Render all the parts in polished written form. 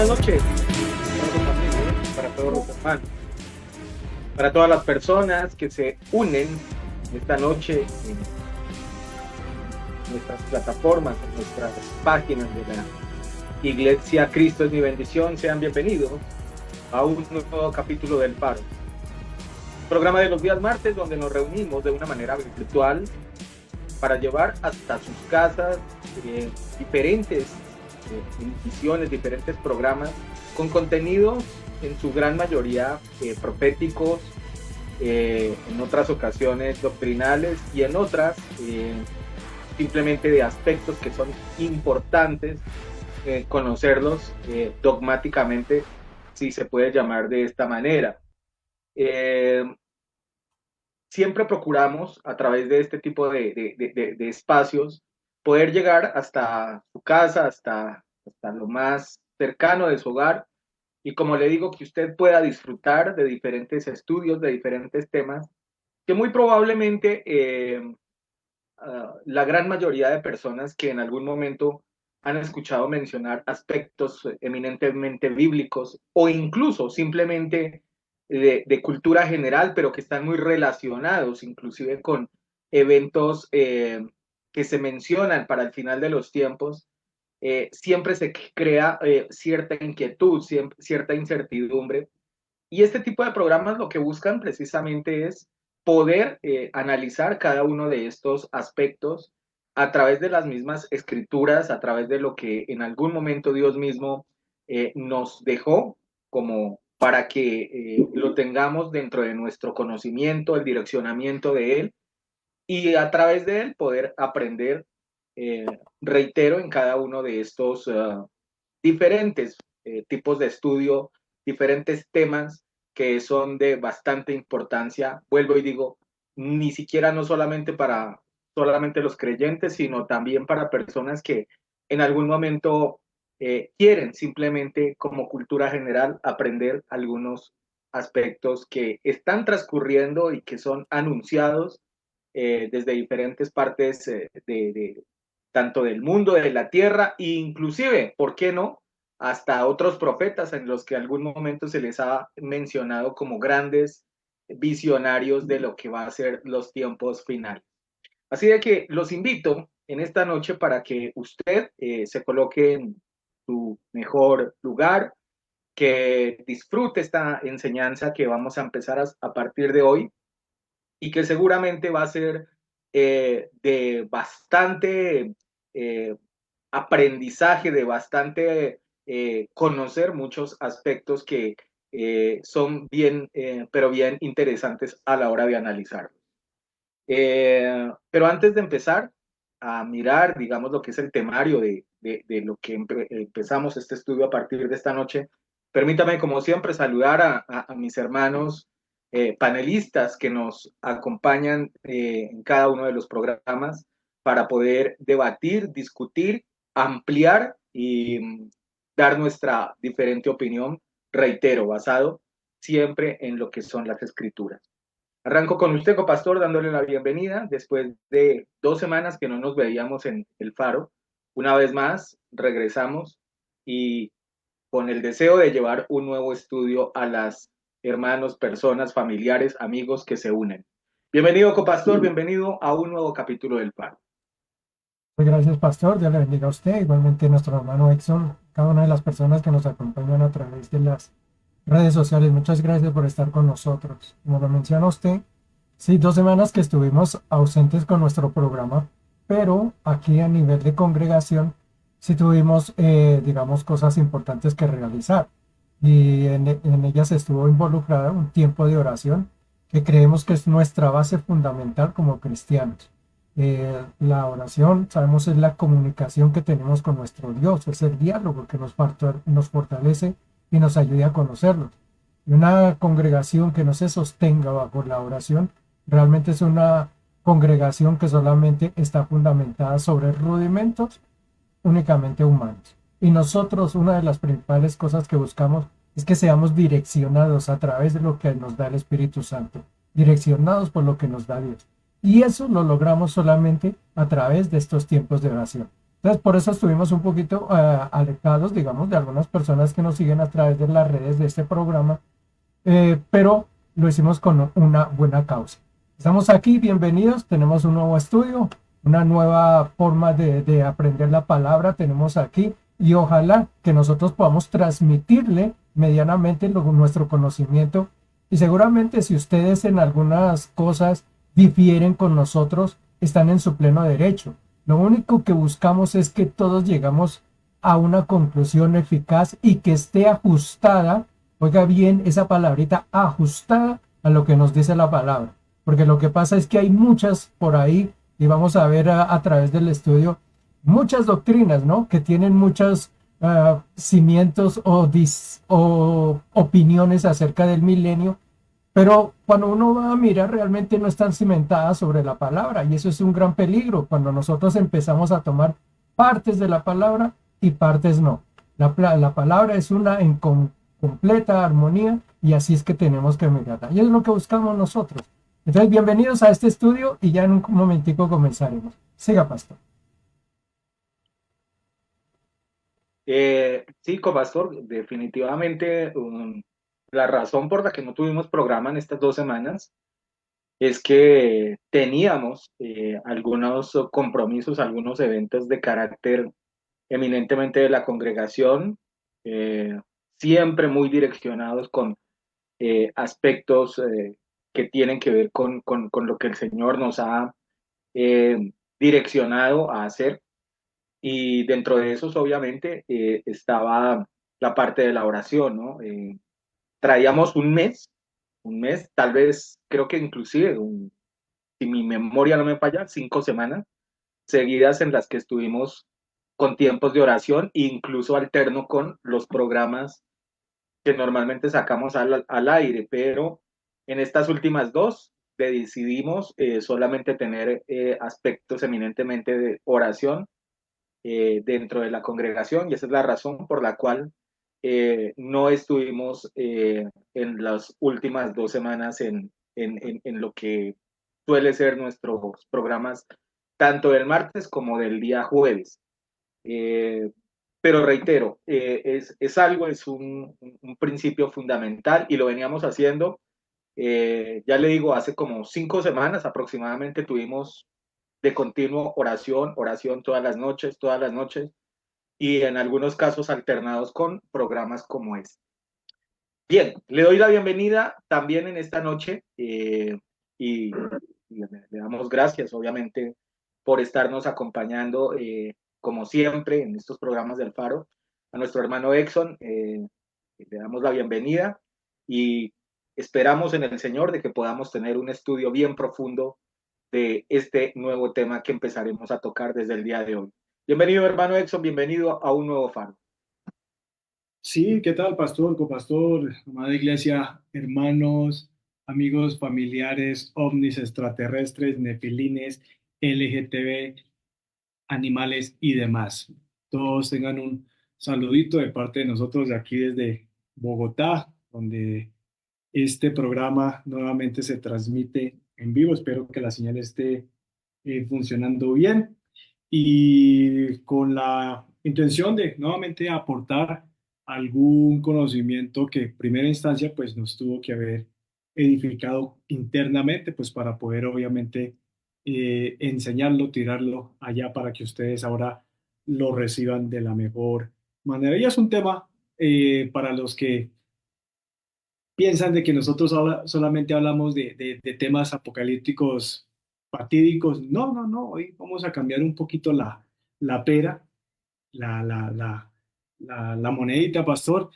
buenas noches para todos los hermanos, para todas las personas que se unen esta noche en nuestras plataformas, en nuestras páginas de la Iglesia Cristo es mi bendición. Sean bienvenidos a un nuevo capítulo del Faro, programa de los días martes donde nos reunimos de una manera virtual para llevar hasta sus casas diferentes visiones, diferentes programas con contenidos en su gran mayoría proféticos, en otras ocasiones doctrinales y en otras simplemente de aspectos que son importantes conocerlos dogmáticamente, si se puede llamar de esta manera. Siempre procuramos a través de este tipo de espacios poder llegar hasta su casa, hasta lo más cercano de su hogar, y como le digo, que usted pueda disfrutar de diferentes estudios, de diferentes temas, que muy probablemente la gran mayoría de personas que en algún momento han escuchado mencionar aspectos eminentemente bíblicos o incluso simplemente de cultura general, pero que están muy relacionados inclusive con eventos que se mencionan para el final de los tiempos, siempre se crea cierta inquietud, cierta incertidumbre. Y este tipo de programas lo que buscan precisamente es poder analizar cada uno de estos aspectos a través de las mismas escrituras, a través de lo que en algún momento Dios mismo nos dejó como para que lo tengamos dentro de nuestro conocimiento, el direccionamiento de Él, y a través de Él poder aprender, eh, reitero, en cada uno de estos diferentes tipos de estudio, diferentes temas que son de bastante importancia. Vuelvo y digo, ni siquiera no solamente para solamente los creyentes, sino también para personas que en algún momento quieren simplemente como cultura general aprender algunos aspectos que están transcurriendo y que son anunciados desde diferentes partes tanto del mundo, de la tierra, e inclusive, ¿por qué no?, hasta otros profetas en los que en algún momento se les ha mencionado como grandes visionarios de lo que va a ser los tiempos finales. Así de que los invito en esta noche para que usted se coloque en su mejor lugar, que disfrute esta enseñanza que vamos a empezar a partir de hoy, y que seguramente va a ser de bastante aprendizaje, de bastante conocer muchos aspectos que son bien, pero bien interesantes a la hora de analizar. Pero antes de empezar a mirar, digamos, lo que es el temario de lo que empezamos este estudio a partir de esta noche, permítame, como siempre, saludar a mis hermanos panelistas que nos acompañan en cada uno de los programas para poder debatir, discutir, ampliar y dar nuestra diferente opinión, reitero, basado siempre en lo que son las escrituras. Arranco con usted, copastor, dándole la bienvenida después de 2 semanas que no nos veíamos en el Faro. Una vez más, regresamos y con el deseo de llevar un nuevo estudio a las hermanos, personas, familiares, amigos que se unen. Bienvenido, copastor, bienvenido a un nuevo capítulo del Faro. Gracias, pastor. Dios le bendiga a usted, igualmente a nuestro hermano Exxon, cada una de las personas que nos acompañan a través de las redes sociales. Muchas gracias por estar con nosotros. Como lo menciona usted, sí, 2 semanas que estuvimos ausentes con nuestro programa, pero aquí a nivel de congregación sí tuvimos, digamos, cosas importantes que realizar. Y en ellas estuvo involucrada un tiempo de oración que creemos que es nuestra base fundamental como cristianos. La oración, sabemos, es la comunicación que tenemos con nuestro Dios, es el diálogo que nos fortalece y nos ayuda a conocerlo. Y una congregación que no se sostenga bajo la oración realmente es una congregación que solamente está fundamentada sobre rudimentos únicamente humanos. Y nosotros, una de las principales cosas que buscamos es que seamos direccionados a través de lo que nos da el Espíritu Santo, direccionados por lo que nos da Dios. Y eso lo logramos solamente a través de estos tiempos de oración. Entonces, por eso estuvimos un poquito alejados, digamos, de algunas personas que nos siguen a través de las redes de este programa, pero lo hicimos con una buena causa. Estamos aquí, bienvenidos, tenemos un nuevo estudio, una nueva forma de aprender la palabra tenemos aquí y ojalá que nosotros podamos transmitirle medianamente nuestro conocimiento y seguramente si ustedes en algunas cosas difieren con nosotros, están en su pleno derecho. Lo único que buscamos es que todos llegamos a una conclusión eficaz y que esté ajustada, oiga bien esa palabrita, ajustada a lo que nos dice la palabra. Porque lo que pasa es que hay muchas por ahí, y vamos a ver a través del estudio, muchas doctrinas, ¿no? Que tienen muchos cimientos o opiniones acerca del milenio, pero cuando uno va a mirar, realmente no están cimentadas sobre la palabra, y eso es un gran peligro cuando nosotros empezamos a tomar partes de la palabra y partes no. La palabra es una en completa armonía y así es que tenemos que mirarla. Y es lo que buscamos nosotros. Entonces, bienvenidos a este estudio y ya en un momentico comenzaremos. Siga, pastor. Sí, Copastor, definitivamente la razón por la que no tuvimos programa en estas 2 semanas es que teníamos algunos compromisos, algunos eventos de carácter eminentemente de la congregación, eh, siempre muy direccionados con aspectos que tienen que ver con lo que el Señor nos ha direccionado a hacer. Y dentro de esos, obviamente, estaba la parte de la oración, ¿no? Traíamos un mes, tal vez, creo que inclusive, si mi memoria no me falla, 5 semanas seguidas en las que estuvimos con tiempos de oración, incluso alterno con los programas que normalmente sacamos al aire, pero en estas últimas dos decidimos solamente tener aspectos eminentemente de oración dentro de la congregación y esa es la razón por la cual no estuvimos en las últimas 2 semanas en lo que suele ser nuestros programas, tanto del martes como del día jueves. Eh, pero reitero, es algo, es un principio fundamental y lo veníamos haciendo. Ya le digo, hace como 5 semanas aproximadamente tuvimos de continuo oración, oración todas las noches, y en algunos casos alternados con programas como este. Bien, le doy la bienvenida también en esta noche y le damos gracias, obviamente, por estarnos acompañando, como siempre, en estos programas del Faro. A nuestro hermano Exxon, le damos la bienvenida y esperamos en el Señor de que podamos tener un estudio bien profundo de este nuevo tema que empezaremos a tocar desde el día de hoy. Bienvenido, hermano Exxon, bienvenido a un nuevo Faro. Sí, ¿qué tal, pastor, copastor, amada iglesia, hermanos, amigos, familiares, ovnis, extraterrestres, nefilines, LGTB, animales y demás? Todos tengan un saludito de parte de nosotros de aquí desde Bogotá, donde este programa nuevamente se transmite en vivo. Espero que la señal esté funcionando bien y con la intención de nuevamente aportar algún conocimiento que en primera instancia pues nos tuvo que haber edificado internamente pues para poder obviamente enseñarlo, tirarlo allá para que ustedes ahora lo reciban de la mejor manera. Y es un tema para los que piensan de que nosotros solamente hablamos de temas apocalípticos fatídicos. No, no, no, hoy vamos a cambiar un poquito la pera, la, la, la, la monedita, pastor,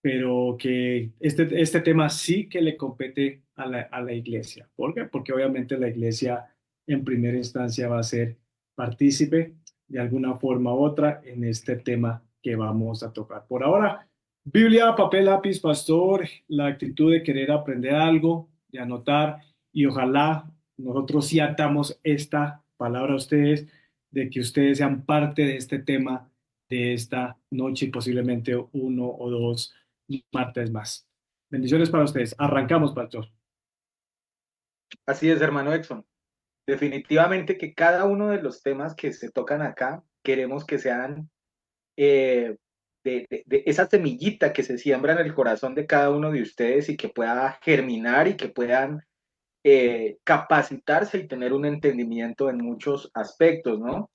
pero que este tema sí que le compete a la iglesia. ¿Por qué? Porque obviamente la iglesia en primera instancia va a ser partícipe de alguna forma u otra en este tema que vamos a tocar. Por ahora, Biblia, papel, lápiz, pastor, la actitud de querer aprender algo, de anotar y ojalá nosotros sí atamos esta palabra a ustedes, de que ustedes sean parte de este tema de esta noche y posiblemente uno o dos martes más. Bendiciones para ustedes. Arrancamos, pastor. Así es, hermano Exxon. Definitivamente que cada uno de los temas que se tocan acá queremos que sean de esa semillita que se siembra en el corazón de cada uno de ustedes y que pueda germinar y que puedan capacitarse y tener un entendimiento en muchos aspectos, ¿no?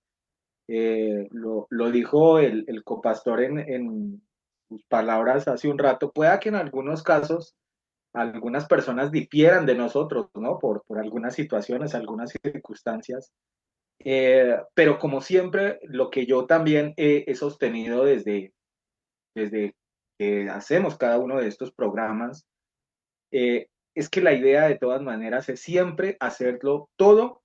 Lo dijo el copastor en sus palabras hace un rato, pueda que en algunos casos algunas personas difieran de nosotros, ¿no? Por algunas situaciones, algunas circunstancias, pero como siempre, lo que yo también he sostenido desde que hacemos cada uno de estos programas, es que la idea de todas maneras es siempre hacerlo todo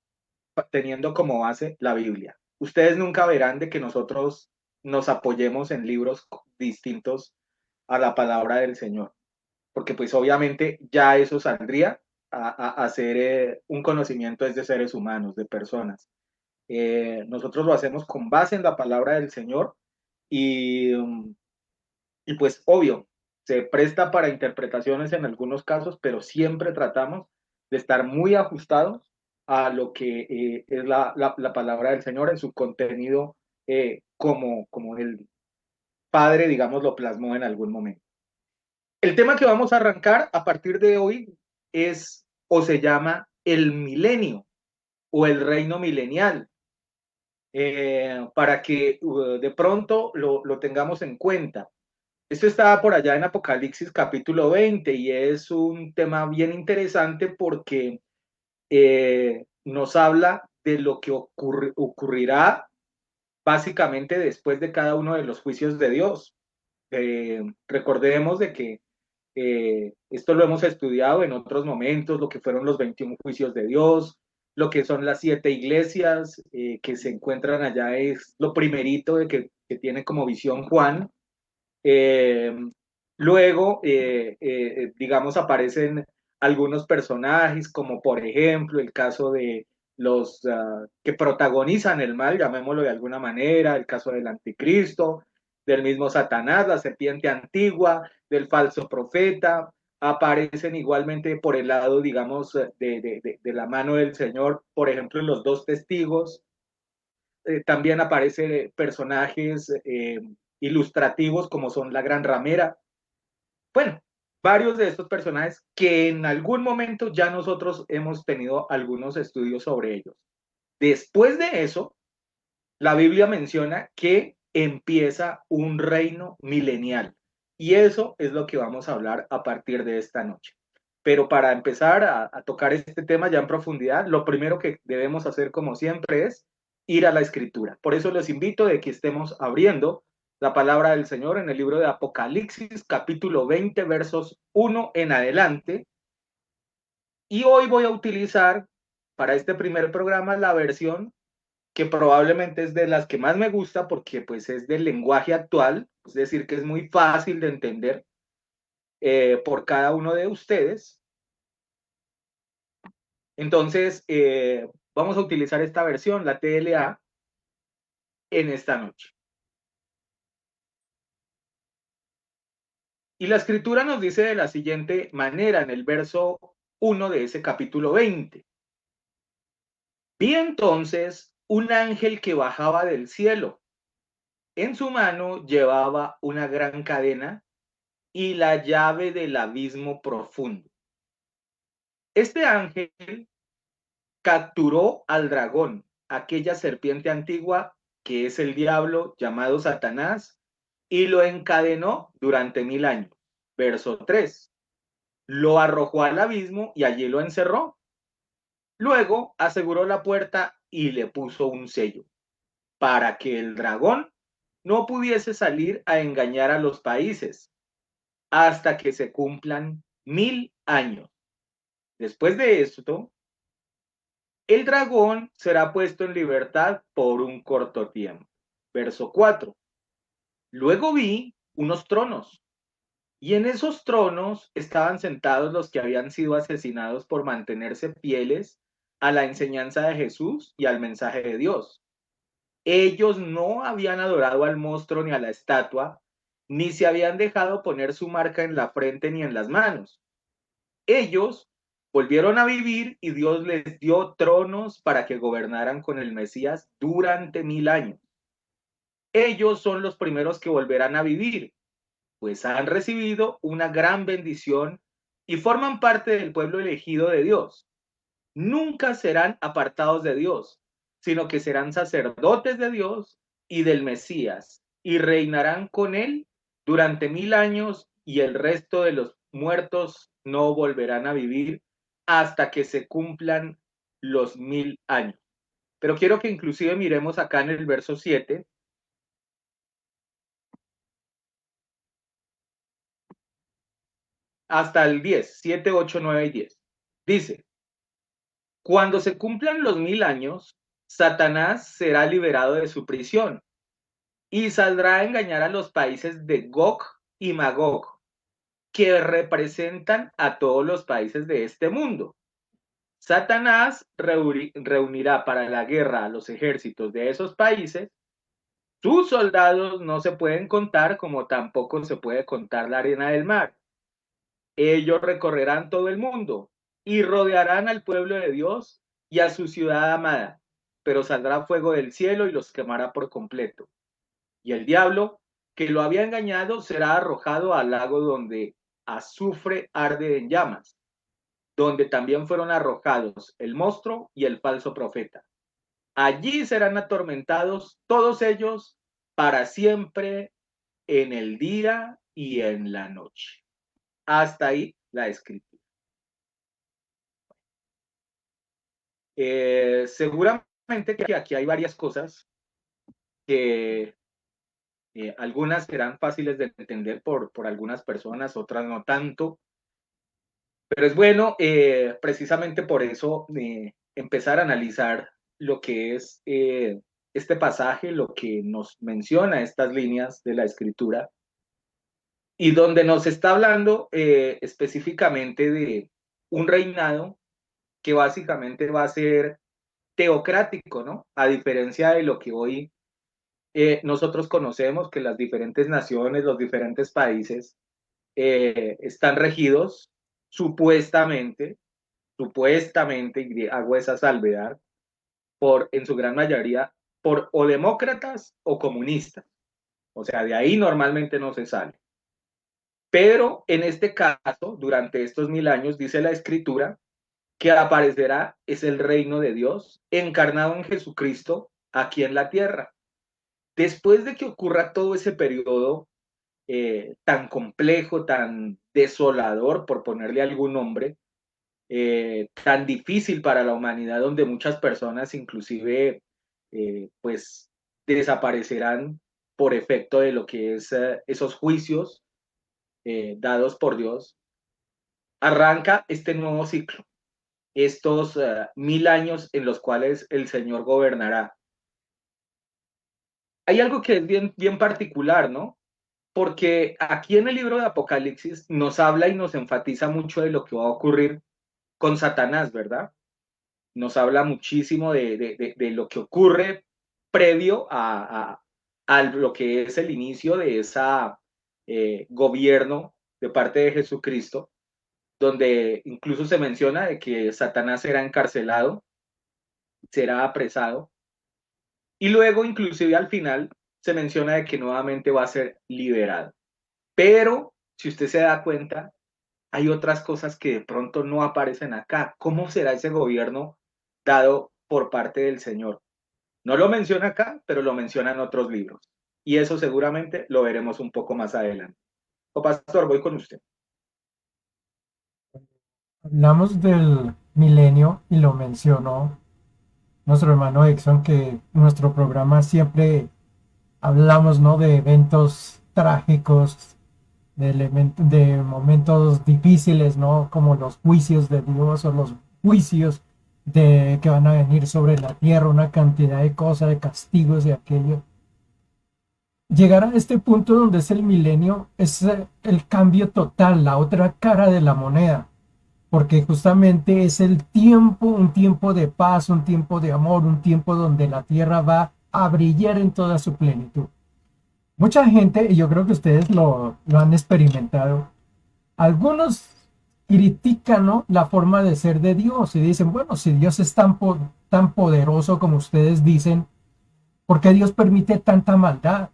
teniendo como base la Biblia. Ustedes nunca verán de que nosotros nos apoyemos en libros distintos a la palabra del Señor, porque pues obviamente ya eso saldría a ser un conocimiento de seres humanos, de personas. Nosotros lo hacemos con base en la palabra del Señor y, y pues obvio, se presta para interpretaciones en algunos casos, pero siempre tratamos de estar muy ajustados a lo que es la palabra del Señor en su contenido como el Padre, digamos, lo plasmó en algún momento. El tema que vamos a arrancar a partir de hoy es o se llama el milenio o el reino milenial, para que de pronto lo tengamos en cuenta. Esto está por allá en Apocalipsis capítulo 20 y es un tema bien interesante porque nos habla de lo que ocurrirá básicamente después de cada uno de los juicios de Dios. Recordemos de que esto lo hemos estudiado en otros momentos, lo que fueron los 21 juicios de Dios, lo que son las 7 iglesias que se encuentran allá, es lo primerito de que tiene como visión Juan. Eh, Luego, digamos, aparecen algunos personajes, como por ejemplo el caso de los que protagonizan el mal, llamémoslo de alguna manera, el caso del anticristo, del mismo Satanás, la serpiente antigua, del falso profeta. Aparecen igualmente por el lado, digamos, de la mano del Señor, por ejemplo, los dos testigos. También aparecen personajes ilustrativos como son la Gran Ramera. Bueno, varios de estos personajes que en algún momento ya nosotros hemos tenido algunos estudios sobre ellos. Después de eso, la Biblia menciona que empieza un reino milenial. Y eso es lo que vamos a hablar a partir de esta noche. Pero para empezar a tocar este tema ya en profundidad, lo primero que debemos hacer, como siempre, es ir a la escritura. Por eso les invito de que estemos abriendo la palabra del Señor en el libro de Apocalipsis, capítulo 20, versos 1 en adelante. Y hoy voy a utilizar para este primer programa la versión que probablemente es de las que más me gusta porque pues es del lenguaje actual, es decir, que es muy fácil de entender por cada uno de ustedes. Entonces, vamos a utilizar esta versión, la TLA, en esta noche. Y la escritura nos dice de la siguiente manera en el verso 1 de ese capítulo 20. Vi entonces un ángel que bajaba del cielo. En su mano llevaba una gran cadena y la llave del abismo profundo. Este ángel capturó al dragón, aquella serpiente antigua que es el diablo llamado Satanás, y lo encadenó durante 1000 años. Verso 3. Lo arrojó al abismo y allí lo encerró. Luego aseguró la puerta y le puso un sello para que el dragón no pudiese salir a engañar a los países hasta que se cumplan 1000 años. Después de esto, el dragón será puesto en libertad por un corto tiempo. Verso 4. Luego vi unos tronos, y en esos tronos estaban sentados los que habían sido asesinados por mantenerse fieles a la enseñanza de Jesús y al mensaje de Dios. Ellos no habían adorado al monstruo ni a la estatua, ni se habían dejado poner su marca en la frente ni en las manos. Ellos volvieron a vivir y Dios les dio tronos para que gobernaran con el Mesías durante 1000 años. ellos son los primeros que volverán a vivir, pues han recibido una gran bendición y forman parte del pueblo elegido de Dios. Nunca serán apartados de Dios, sino que serán sacerdotes de Dios y del Mesías, y reinarán con él durante 1000 años, y el resto de los muertos no volverán a vivir hasta que se cumplan los 1000 años. Pero quiero que inclusive miremos acá en el verso 7 hasta el 10, 7, 8, 9 y 10. Dice, cuando se cumplan los 1000 años, Satanás será liberado de su prisión y saldrá a engañar a los países de Gog y Magog, que representan a todos los países de este mundo. Satanás reunirá para la guerra a los ejércitos de esos países. Sus soldados no se pueden contar, como tampoco se puede contar la arena del mar. Ellos recorrerán todo el mundo y rodearán al pueblo de Dios y a su ciudad amada, pero saldrá fuego del cielo y los quemará por completo. Y el diablo que lo había engañado será arrojado al lago donde azufre arde en llamas, donde también fueron arrojados el monstruo y el falso profeta. Allí serán atormentados todos ellos para siempre, en el día y en la noche. Hasta ahí la escritura. Seguramente que aquí hay varias cosas que algunas serán fáciles de entender por algunas personas, otras no tanto. Pero es bueno, precisamente por eso, empezar a analizar lo que es este pasaje, lo que nos menciona estas líneas de la escritura, y donde nos está hablando específicamente de un reinado que básicamente va a ser teocrático, ¿no? A diferencia de lo que hoy nosotros conocemos, que las diferentes naciones, los diferentes países están regidos supuestamente, y hago esa salvedad, en su gran mayoría, por o demócratas o comunistas. O sea, de ahí normalmente no se sale. Pero en este caso, durante estos 1000 años, dice la escritura, que aparecerá es el reino de Dios encarnado en Jesucristo aquí en la tierra. Después de que ocurra todo ese periodo tan complejo, tan desolador, por ponerle algún nombre, tan difícil para la humanidad, donde muchas personas inclusive pues desaparecerán por efecto de lo que es esos juicios dados por Dios, arranca este nuevo ciclo, estos 1000 años en los cuales el Señor gobernará. Hay algo que es bien, bien particular, ¿no? Porque aquí en el libro de Apocalipsis nos habla y nos enfatiza mucho de lo que va a ocurrir con Satanás, ¿verdad? Nos habla muchísimo de lo que ocurre previo a lo que es el inicio de ese gobierno de parte de Jesucristo, donde incluso se menciona de que Satanás será encarcelado, será apresado, y luego inclusive al final se menciona de que nuevamente va a ser liberado. Pero si usted se da cuenta, hay otras cosas que de pronto no aparecen acá. ¿Cómo será ese gobierno dado por parte del Señor? No lo menciona acá, pero lo menciona en otros libros. Y eso seguramente lo veremos un poco más adelante. Pastor, voy con usted. Hablamos del milenio y lo mencionó nuestro hermano Exxon, que en nuestro programa siempre hablamos, ¿no?, de eventos trágicos, de momentos difíciles, ¿no?, como los juicios de Dios o los juicios que van a venir sobre la tierra, una cantidad de cosas, de castigos y aquello. Llegar a este punto donde es el milenio es el cambio total, la otra cara de la moneda, porque justamente es el tiempo, un tiempo de paz, un tiempo de amor, un tiempo donde la tierra va a brillar en toda su plenitud. Mucha gente, y yo creo que ustedes lo han experimentado, algunos critican, ¿no?, la forma de ser de Dios y dicen, bueno, si Dios es tan poderoso como ustedes dicen, ¿Por qué Dios permite tanta maldad?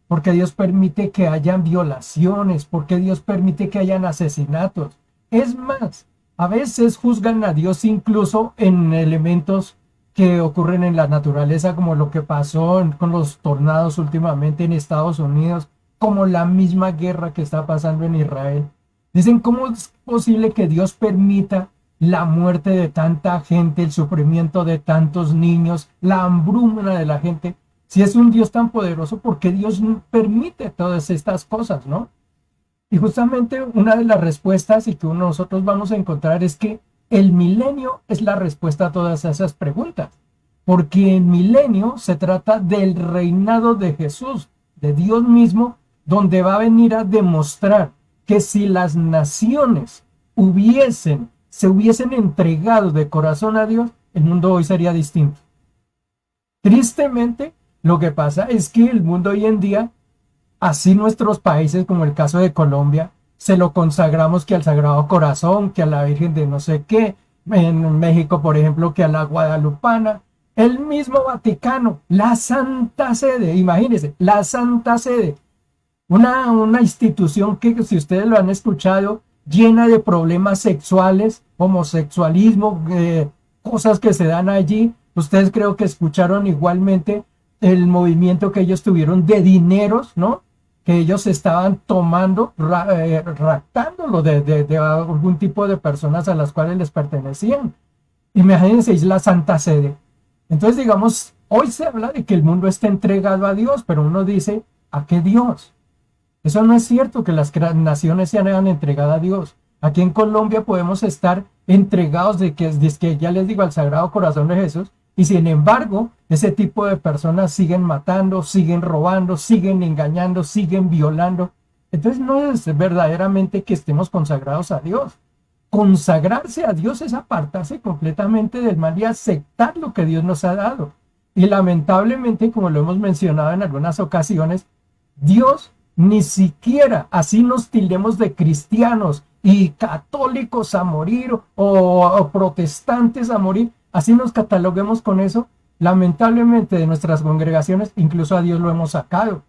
¿Por qué Dios permite que hayan violaciones? ¿Por qué Dios permite que hayan asesinatos? Es más, a veces juzgan a Dios incluso en elementos que ocurren en la naturaleza, como lo que pasó con los tornados últimamente en Estados Unidos, como la misma guerra que está pasando en Israel. Dicen, ¿cómo es posible que Dios permita la muerte de tanta gente, el sufrimiento de tantos niños, la hambruna de la gente? Si es un Dios tan poderoso, ¿por qué Dios permite todas estas cosas, no? Y justamente una de las respuestas y que nosotros vamos a encontrar es que el milenio es la respuesta a todas esas preguntas. Porque el milenio se trata del reinado de Jesús, de Dios mismo, donde va a venir a demostrar que si las naciones se hubiesen entregado de corazón a Dios, el mundo hoy sería distinto. Tristemente, lo que pasa es que el mundo hoy en día, así nuestros países, como el caso de Colombia, se lo consagramos que al Sagrado Corazón, que a la Virgen de no sé qué, en México, por ejemplo, que a la Guadalupana, el mismo Vaticano, la Santa Sede, imagínense, la Santa Sede, una institución que, si ustedes lo han escuchado, llena de problemas sexuales, homosexualismo, cosas que se dan allí. Ustedes creo que escucharon igualmente el movimiento que ellos tuvieron de dineros, ¿no? Que ellos estaban tomando, raptándolo de algún tipo de personas a las cuales les pertenecían. Imagínense, es la Santa Sede. Entonces, digamos, hoy se habla de que el mundo está entregado a Dios, pero uno dice, ¿a qué Dios? Eso no es cierto que las naciones se hayan entregado a Dios. Aquí en Colombia podemos estar entregados de que ya les digo al Sagrado Corazón de Jesús, y sin embargo, ese tipo de personas siguen matando, siguen robando, siguen engañando, siguen violando. Entonces no es verdaderamente que estemos consagrados a Dios. Consagrarse a Dios es apartarse completamente del mal y aceptar lo que Dios nos ha dado. Y lamentablemente, como lo hemos mencionado en algunas ocasiones, Dios ni siquiera, así nos tildemos de cristianos y católicos a morir o protestantes a morir, así nos cataloguemos con eso, lamentablemente de nuestras congregaciones, incluso a Dios lo hemos sacado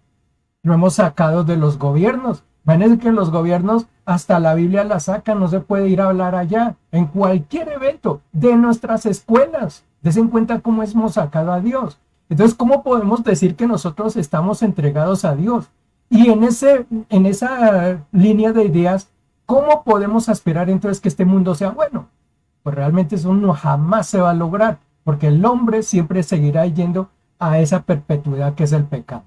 de los gobiernos. Imagínense que los gobiernos hasta la Biblia la sacan, no se puede ir a hablar allá, en cualquier evento de nuestras escuelas. Desen cuenta cómo hemos sacado a Dios. Entonces, ¿cómo podemos decir que nosotros estamos entregados a Dios? Y en esa línea de ideas, ¿cómo podemos aspirar entonces que este mundo sea bueno? Pues realmente eso no jamás se va a lograr, porque el hombre siempre seguirá yendo a esa perpetuidad que es el pecado.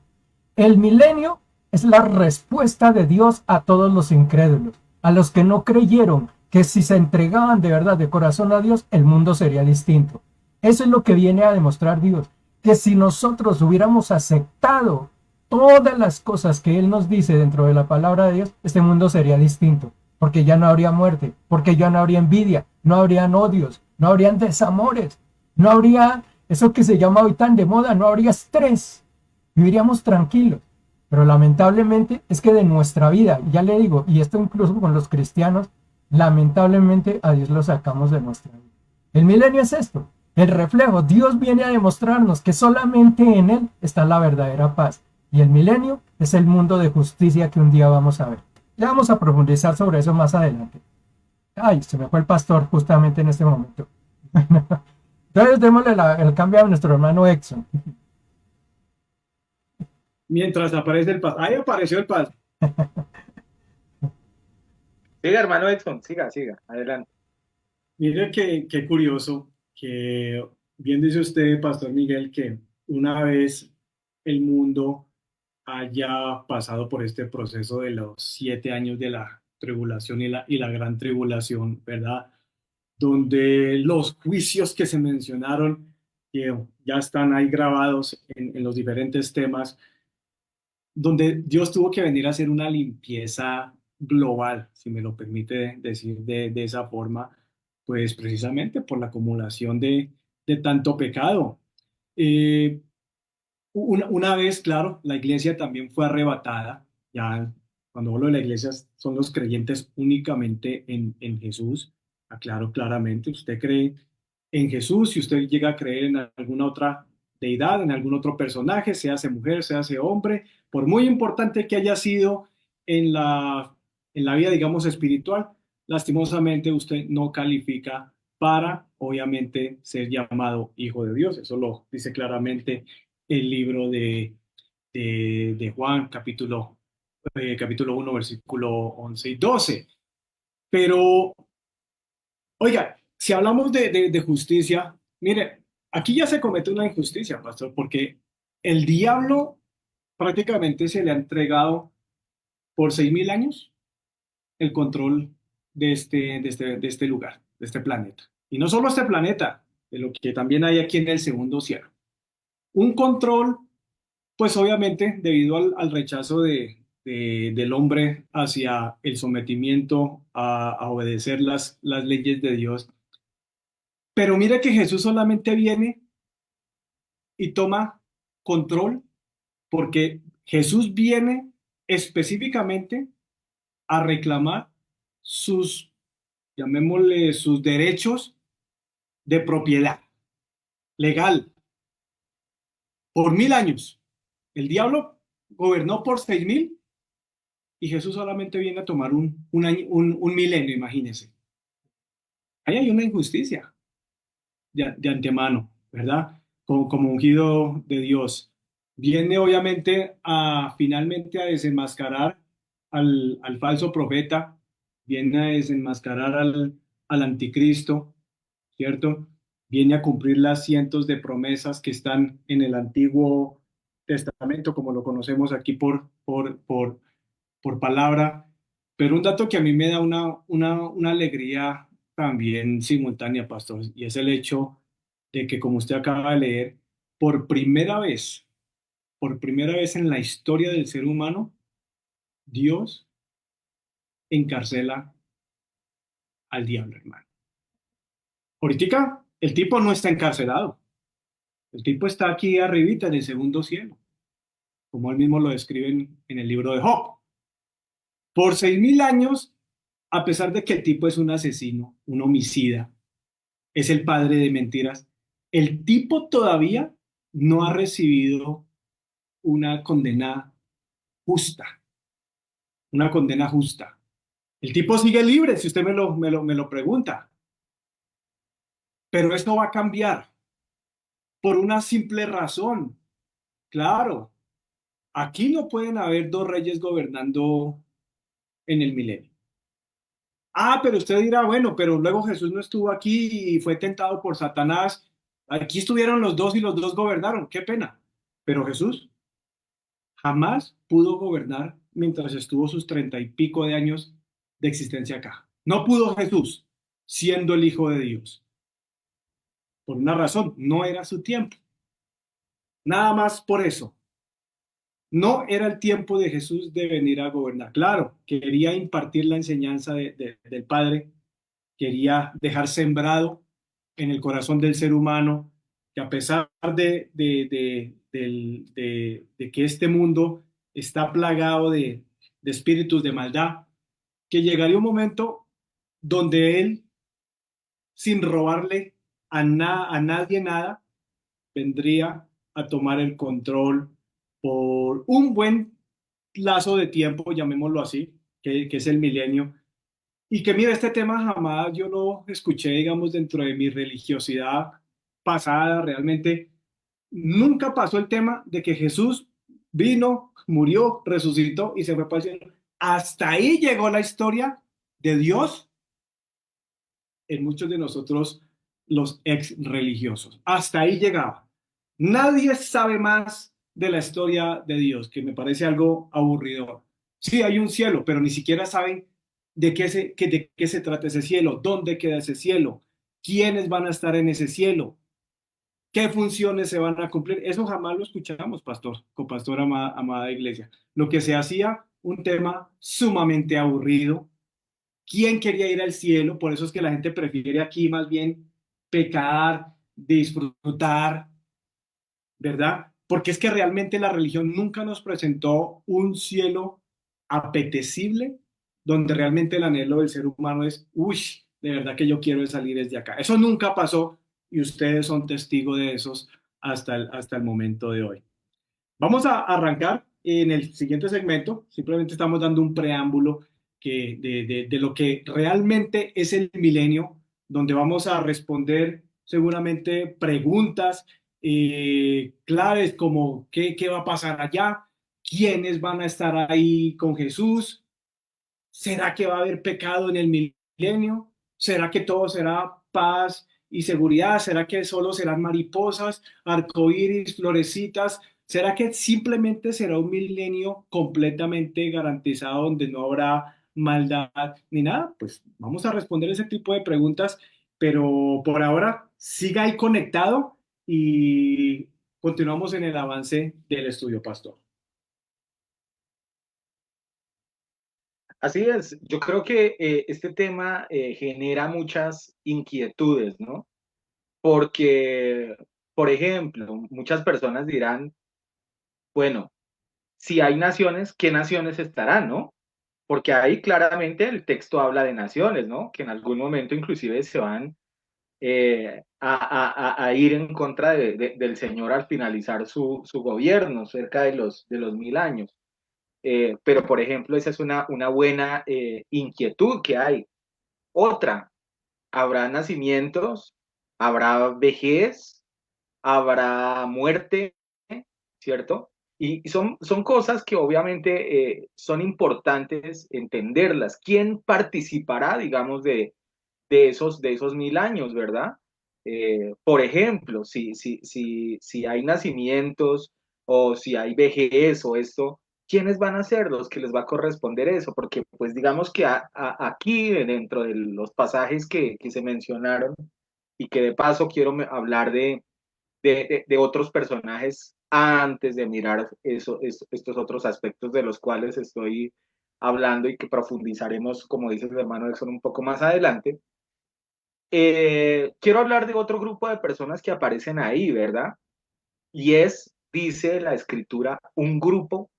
El milenio es la respuesta de Dios a todos los incrédulos, a los que no creyeron que si se entregaban de verdad de corazón a Dios, el mundo sería distinto. Eso es lo que viene a demostrar Dios, que si nosotros hubiéramos aceptado todas las cosas que Él nos dice dentro de la palabra de Dios, este mundo sería distinto, porque ya no habría muerte, porque ya no habría envidia, no habrían odios, no habrían desamores, no habría eso que se llama hoy tan de moda, no habría estrés, viviríamos tranquilos. Pero lamentablemente es que de nuestra vida, ya le digo, y esto incluso con los cristianos, lamentablemente a Dios lo sacamos de nuestra vida. El milenio es esto, el reflejo. Dios viene a demostrarnos que solamente en Él está la verdadera paz. Y el milenio es el mundo de justicia que un día vamos a ver. Ya vamos a profundizar sobre eso más adelante. Ay, se me fue el pastor justamente en este momento. Entonces démosle el cambio a nuestro hermano Exxon. Mientras aparece el pastor. Ahí apareció el pastor. Siga, hermano Edson, siga, siga, adelante. Mire qué curioso que bien dice usted, Pastor Miguel, que una vez el mundo haya pasado por este proceso de los 7 años de la tribulación y la gran tribulación, ¿verdad? Donde los juicios que se mencionaron, que ya están ahí grabados en los diferentes temas, donde Dios tuvo que venir a hacer una limpieza global, si me lo permite decir de esa forma, pues precisamente por la acumulación de tanto pecado. Eh, una vez, claro, la iglesia también fue arrebatada. Ya cuando hablo de la iglesia son los creyentes únicamente en Jesús. Aclaro claramente, usted cree en Jesús, si usted llega a creer en alguna otra deidad, en algún otro personaje, se hace mujer, se hace hombre, por muy importante que haya sido en en la vida, digamos, espiritual, lastimosamente usted no califica para, obviamente, ser llamado hijo de Dios. Eso lo dice claramente el libro de Juan, capítulo 1, versículo 11 y 12. Pero, oiga, si hablamos de justicia, mire, aquí ya se comete una injusticia, pastor, porque el diablo prácticamente se le ha entregado por 6.000 años el control de este lugar, de este planeta. Y no solo este planeta, de lo que también hay aquí en el segundo cielo. Un control, pues obviamente debido al rechazo del hombre hacia el sometimiento a obedecer las leyes de Dios. Pero mire que Jesús solamente viene y toma control porque Jesús viene específicamente a reclamar sus, llamémosle, sus derechos de propiedad legal por 1.000 años. El diablo gobernó por 6.000 y Jesús solamente viene a tomar un milenio, imagínense. Ahí hay una injusticia de antemano, ¿verdad? Como ungido de Dios. Viene obviamente a finalmente a desenmascarar al falso profeta, viene a desenmascarar al anticristo, ¿cierto? Viene a cumplir las cientos de promesas que están en el Antiguo Testamento, como lo conocemos aquí por palabra. Pero un dato que a mí me da una alegría también simultánea, pastor, y es el hecho de que, como usted acaba de leer, por por primera vez en la historia del ser humano, Dios encarcela al diablo, hermano. Ahorita el tipo no está encarcelado, el tipo está aquí arribita en el segundo cielo, como él mismo lo describe en el libro de Job. Por 6.000 años, a pesar de que el tipo es un asesino, un homicida, es el padre de mentiras, el tipo todavía no ha recibido una condena justa, una condena justa. El tipo sigue libre, si usted me lo pregunta, pero esto va a cambiar por una simple razón. Claro, aquí no pueden haber dos reyes gobernando en el milenio. Ah, pero usted dirá, bueno, pero luego Jesús no estuvo aquí y fue tentado por Satanás. Aquí estuvieron los dos y los dos gobernaron. Qué pena. Pero Jesús jamás pudo gobernar mientras estuvo sus 30 y pico de años de existencia acá. No pudo Jesús, siendo el Hijo de Dios. Por una razón, no era su tiempo. Nada más por eso. No era el tiempo de Jesús de venir a gobernar. Claro, quería impartir la enseñanza del Padre, quería dejar sembrado en el corazón del ser humano que a pesar de que este mundo está plagado de espíritus de maldad, que llegaría un momento donde Él, sin robarle a nadie nada, vendría a tomar el control por un buen lazo de tiempo, llamémoslo así, que es el milenio. Y que mira, este tema jamás yo lo escuché, digamos, dentro de mi religiosidad pasada, realmente nunca pasó el tema de que Jesús vino, murió, resucitó y se fue para el cielo. Hasta ahí llegó la historia de Dios en muchos de nosotros, los ex religiosos. Hasta ahí llegaba. Nadie sabe más de la historia de Dios, que me parece algo aburridor. Sí, hay un cielo, pero ni siquiera saben de qué se trata ese cielo, dónde queda ese cielo, quiénes van a estar en ese cielo, qué funciones se van a cumplir. Eso jamás lo escuchamos, pastor, copastor, amada iglesia. Lo que se hacía un tema sumamente aburrido. ¿Quién quería ir al cielo? Por eso es que la gente prefiere aquí más bien pecar, disfrutar, ¿verdad? Porque es que realmente la religión nunca nos presentó un cielo apetecible donde realmente el anhelo del ser humano es, uy, de verdad que yo quiero salir desde acá. Eso nunca pasó y ustedes son testigos de esos hasta el momento de hoy. Vamos a arrancar en el siguiente segmento. Simplemente estamos dando un preámbulo de lo que realmente es el milenio, donde vamos a responder seguramente preguntas claves como qué va a pasar allá, quiénes van a estar ahí con Jesús, ¿será que va a haber pecado en el milenio? ¿Será que todo será paz y seguridad? ¿Será que solo serán mariposas, arcoíris, florecitas? ¿Será que simplemente será un milenio completamente garantizado donde no habrá maldad ni nada? Pues vamos a responder ese tipo de preguntas, pero por ahora siga ahí conectado y continuamos en el avance del estudio, Pastor. Así es, yo creo que este tema genera muchas inquietudes, ¿no? Porque, por ejemplo, muchas personas dirán, bueno, si hay naciones, ¿qué naciones estarán, no? Porque ahí claramente el texto habla de naciones, ¿no? Que en algún momento inclusive se van a ir en contra del Señor al finalizar su gobierno, cerca de los 1000 años. Pero, por ejemplo, esa es una buena inquietud que hay. Otra, habrá nacimientos, habrá vejez, habrá muerte, ¿cierto? Y son cosas que obviamente son importantes entenderlas. ¿Quién participará, digamos, de esos 1000 años, verdad? Por ejemplo, si hay nacimientos o si hay vejez o esto, ¿quiénes van a ser los que les va a corresponder eso? Porque pues digamos que aquí dentro de los pasajes que se mencionaron y que de paso quiero hablar de otros personajes antes de mirar estos otros aspectos de los cuales estoy hablando y que profundizaremos, como dice el hermano Exxon, un poco más adelante. Quiero hablar de otro grupo de personas que aparecen ahí, ¿verdad? Y es, dice la escritura, un grupo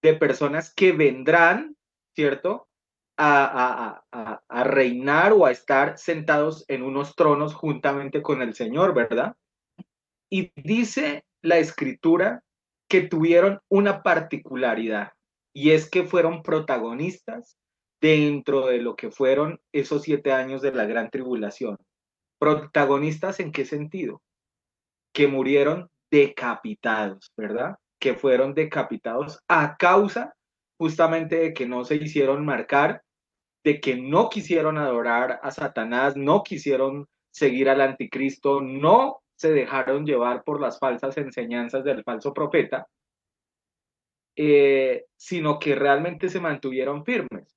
de personas que vendrán, ¿cierto? A reinar o a estar sentados en unos tronos juntamente con el Señor, ¿verdad? Y dice la escritura que tuvieron una particularidad, y es que fueron protagonistas dentro de lo que fueron esos 7 años de la gran tribulación. ¿Protagonistas en qué sentido? Que murieron decapitados, ¿verdad? Que fueron decapitados a causa justamente de que no se hicieron marcar, de que no quisieron adorar a Satanás, no quisieron seguir al anticristo, no se dejaron llevar por las falsas enseñanzas del falso profeta, sino que realmente se mantuvieron firmes.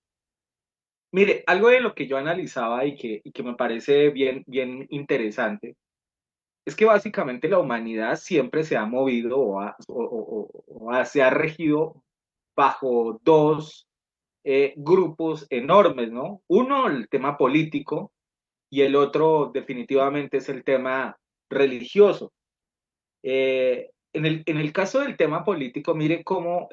Mire, algo de lo que yo analizaba y que me parece bien interesante es que básicamente la humanidad siempre se ha movido se ha regido bajo dos grupos enormes, ¿no? Uno, el tema político, y el otro definitivamente es el tema religioso. En el caso del tema político, mire cómo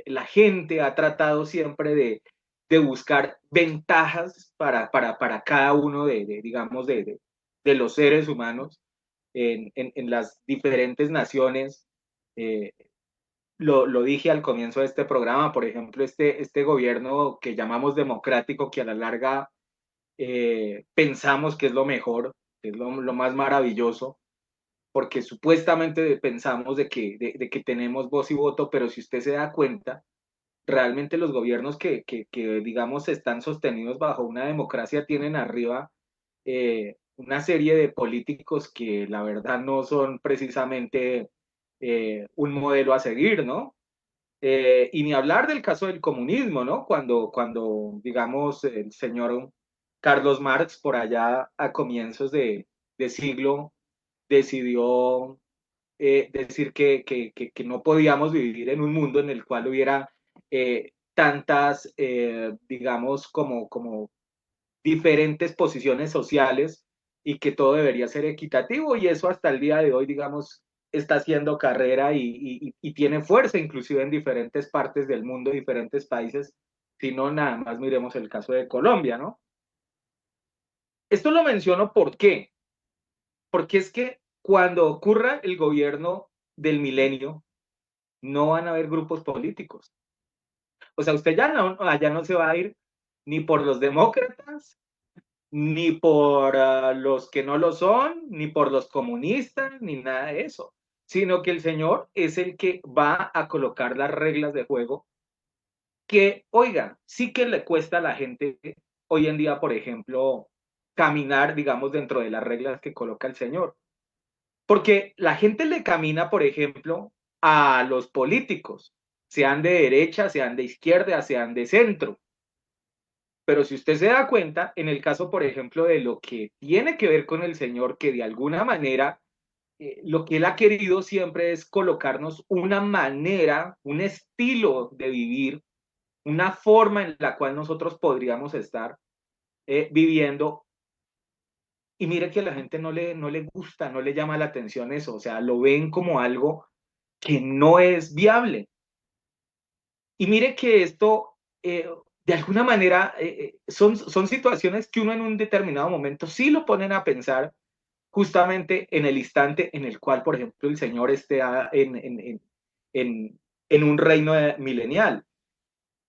la gente ha tratado siempre de buscar ventajas para cada uno digamos, de los seres humanos en las diferentes naciones. Eh, lo dije al comienzo de este programa, por ejemplo, este gobierno que llamamos democrático, que a la larga pensamos que es lo mejor, que es lo más maravilloso, porque supuestamente pensamos de que tenemos voz y voto, pero si usted se da cuenta, realmente los gobiernos digamos, están sostenidos bajo una democracia tienen arriba una serie de políticos que la verdad no son precisamente un modelo a seguir, ¿no? Y ni hablar del caso del comunismo, ¿no? Cuando digamos, el señor Carlos Marx, por allá a comienzos de siglo, decidió decir que no podíamos vivir en un mundo en el cual hubiera tantas, digamos, como diferentes posiciones sociales y que todo debería ser equitativo y eso hasta el día de hoy, digamos, está haciendo carrera y tiene fuerza inclusive en diferentes partes del mundo, diferentes países, si no nada más miremos el caso de Colombia, ¿no? Esto lo menciono ¿por qué? Porque es que cuando ocurra el gobierno del milenio, no van a haber grupos políticos. O sea, usted allá no se va a ir ni por los demócratas, ni por los que no lo son, ni por los comunistas, ni nada de eso, sino que el Señor es el que va a colocar las reglas de juego que, oiga, sí que le cuesta a la gente hoy en día, por ejemplo, caminar, digamos, dentro de las reglas que coloca el Señor. Porque la gente le camina, por ejemplo, a los políticos, sean de derecha, sean de izquierda, sean de centro. Pero si usted se da cuenta, en el caso, por ejemplo, de lo que tiene que ver con el Señor, que de alguna manera lo que Él ha querido siempre es colocarnos una manera, un estilo de vivir, una forma en la cual nosotros podríamos estar viviendo. Y mire que a la gente no le gusta, no le llama la atención eso, o sea, lo ven como algo que no es viable. Y mire que esto, de alguna manera, son situaciones que uno en un determinado momento sí lo ponen a pensar justamente en el instante en el cual, por ejemplo, el Señor esté en un reino milenial,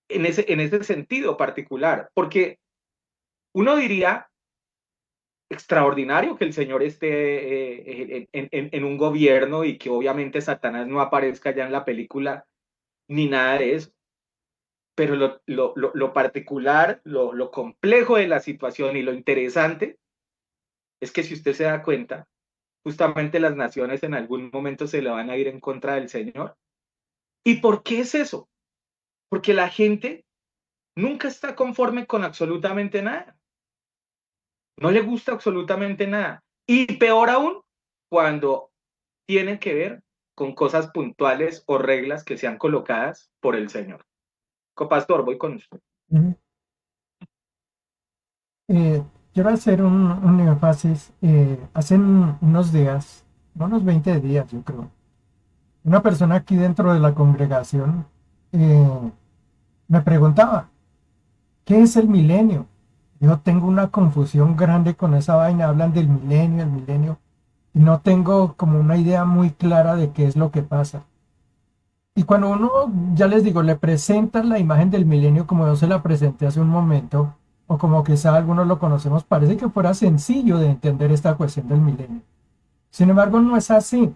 en ese sentido particular, porque uno diría extraordinario que el Señor esté en un gobierno y que obviamente Satanás no aparezca ya en la película ni nada de eso. Pero lo particular, lo complejo de la situación y lo interesante es que si usted se da cuenta, justamente las naciones en algún momento se le van a ir en contra del Señor. ¿Y por qué es eso? Porque la gente nunca está conforme con absolutamente nada. No le gusta absolutamente nada. Y peor aún, cuando tienen que ver con cosas puntuales o reglas que sean colocadas por el Señor. Copastor, voy con usted. Ujú. Quiero hacer un énfasis. Hace unos días, unos 20 días yo creo, una persona aquí dentro de la congregación me preguntaba, ¿qué es el milenio? Yo tengo una confusión grande con esa vaina, hablan del milenio, y no tengo como una idea muy clara de qué es lo que pasa. Y cuando uno, ya les digo, le presentan la imagen del milenio como yo se la presenté hace un momento, o como quizá algunos lo conocemos, parece que fuera sencillo de entender esta cuestión del milenio. Sin embargo, no es así.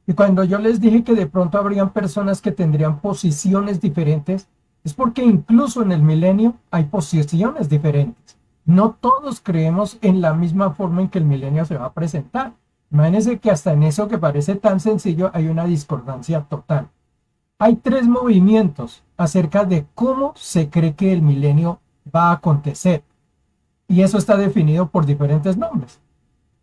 Y cuando yo les dije que de pronto habrían personas que tendrían posiciones diferentes, es porque incluso en el milenio hay posiciones diferentes. No todos creemos en la misma forma en que el milenio se va a presentar. Imagínense que hasta en eso que parece tan sencillo hay una discordancia total. Hay tres movimientos acerca de cómo se cree que el milenio va a acontecer. Y eso está definido por diferentes nombres.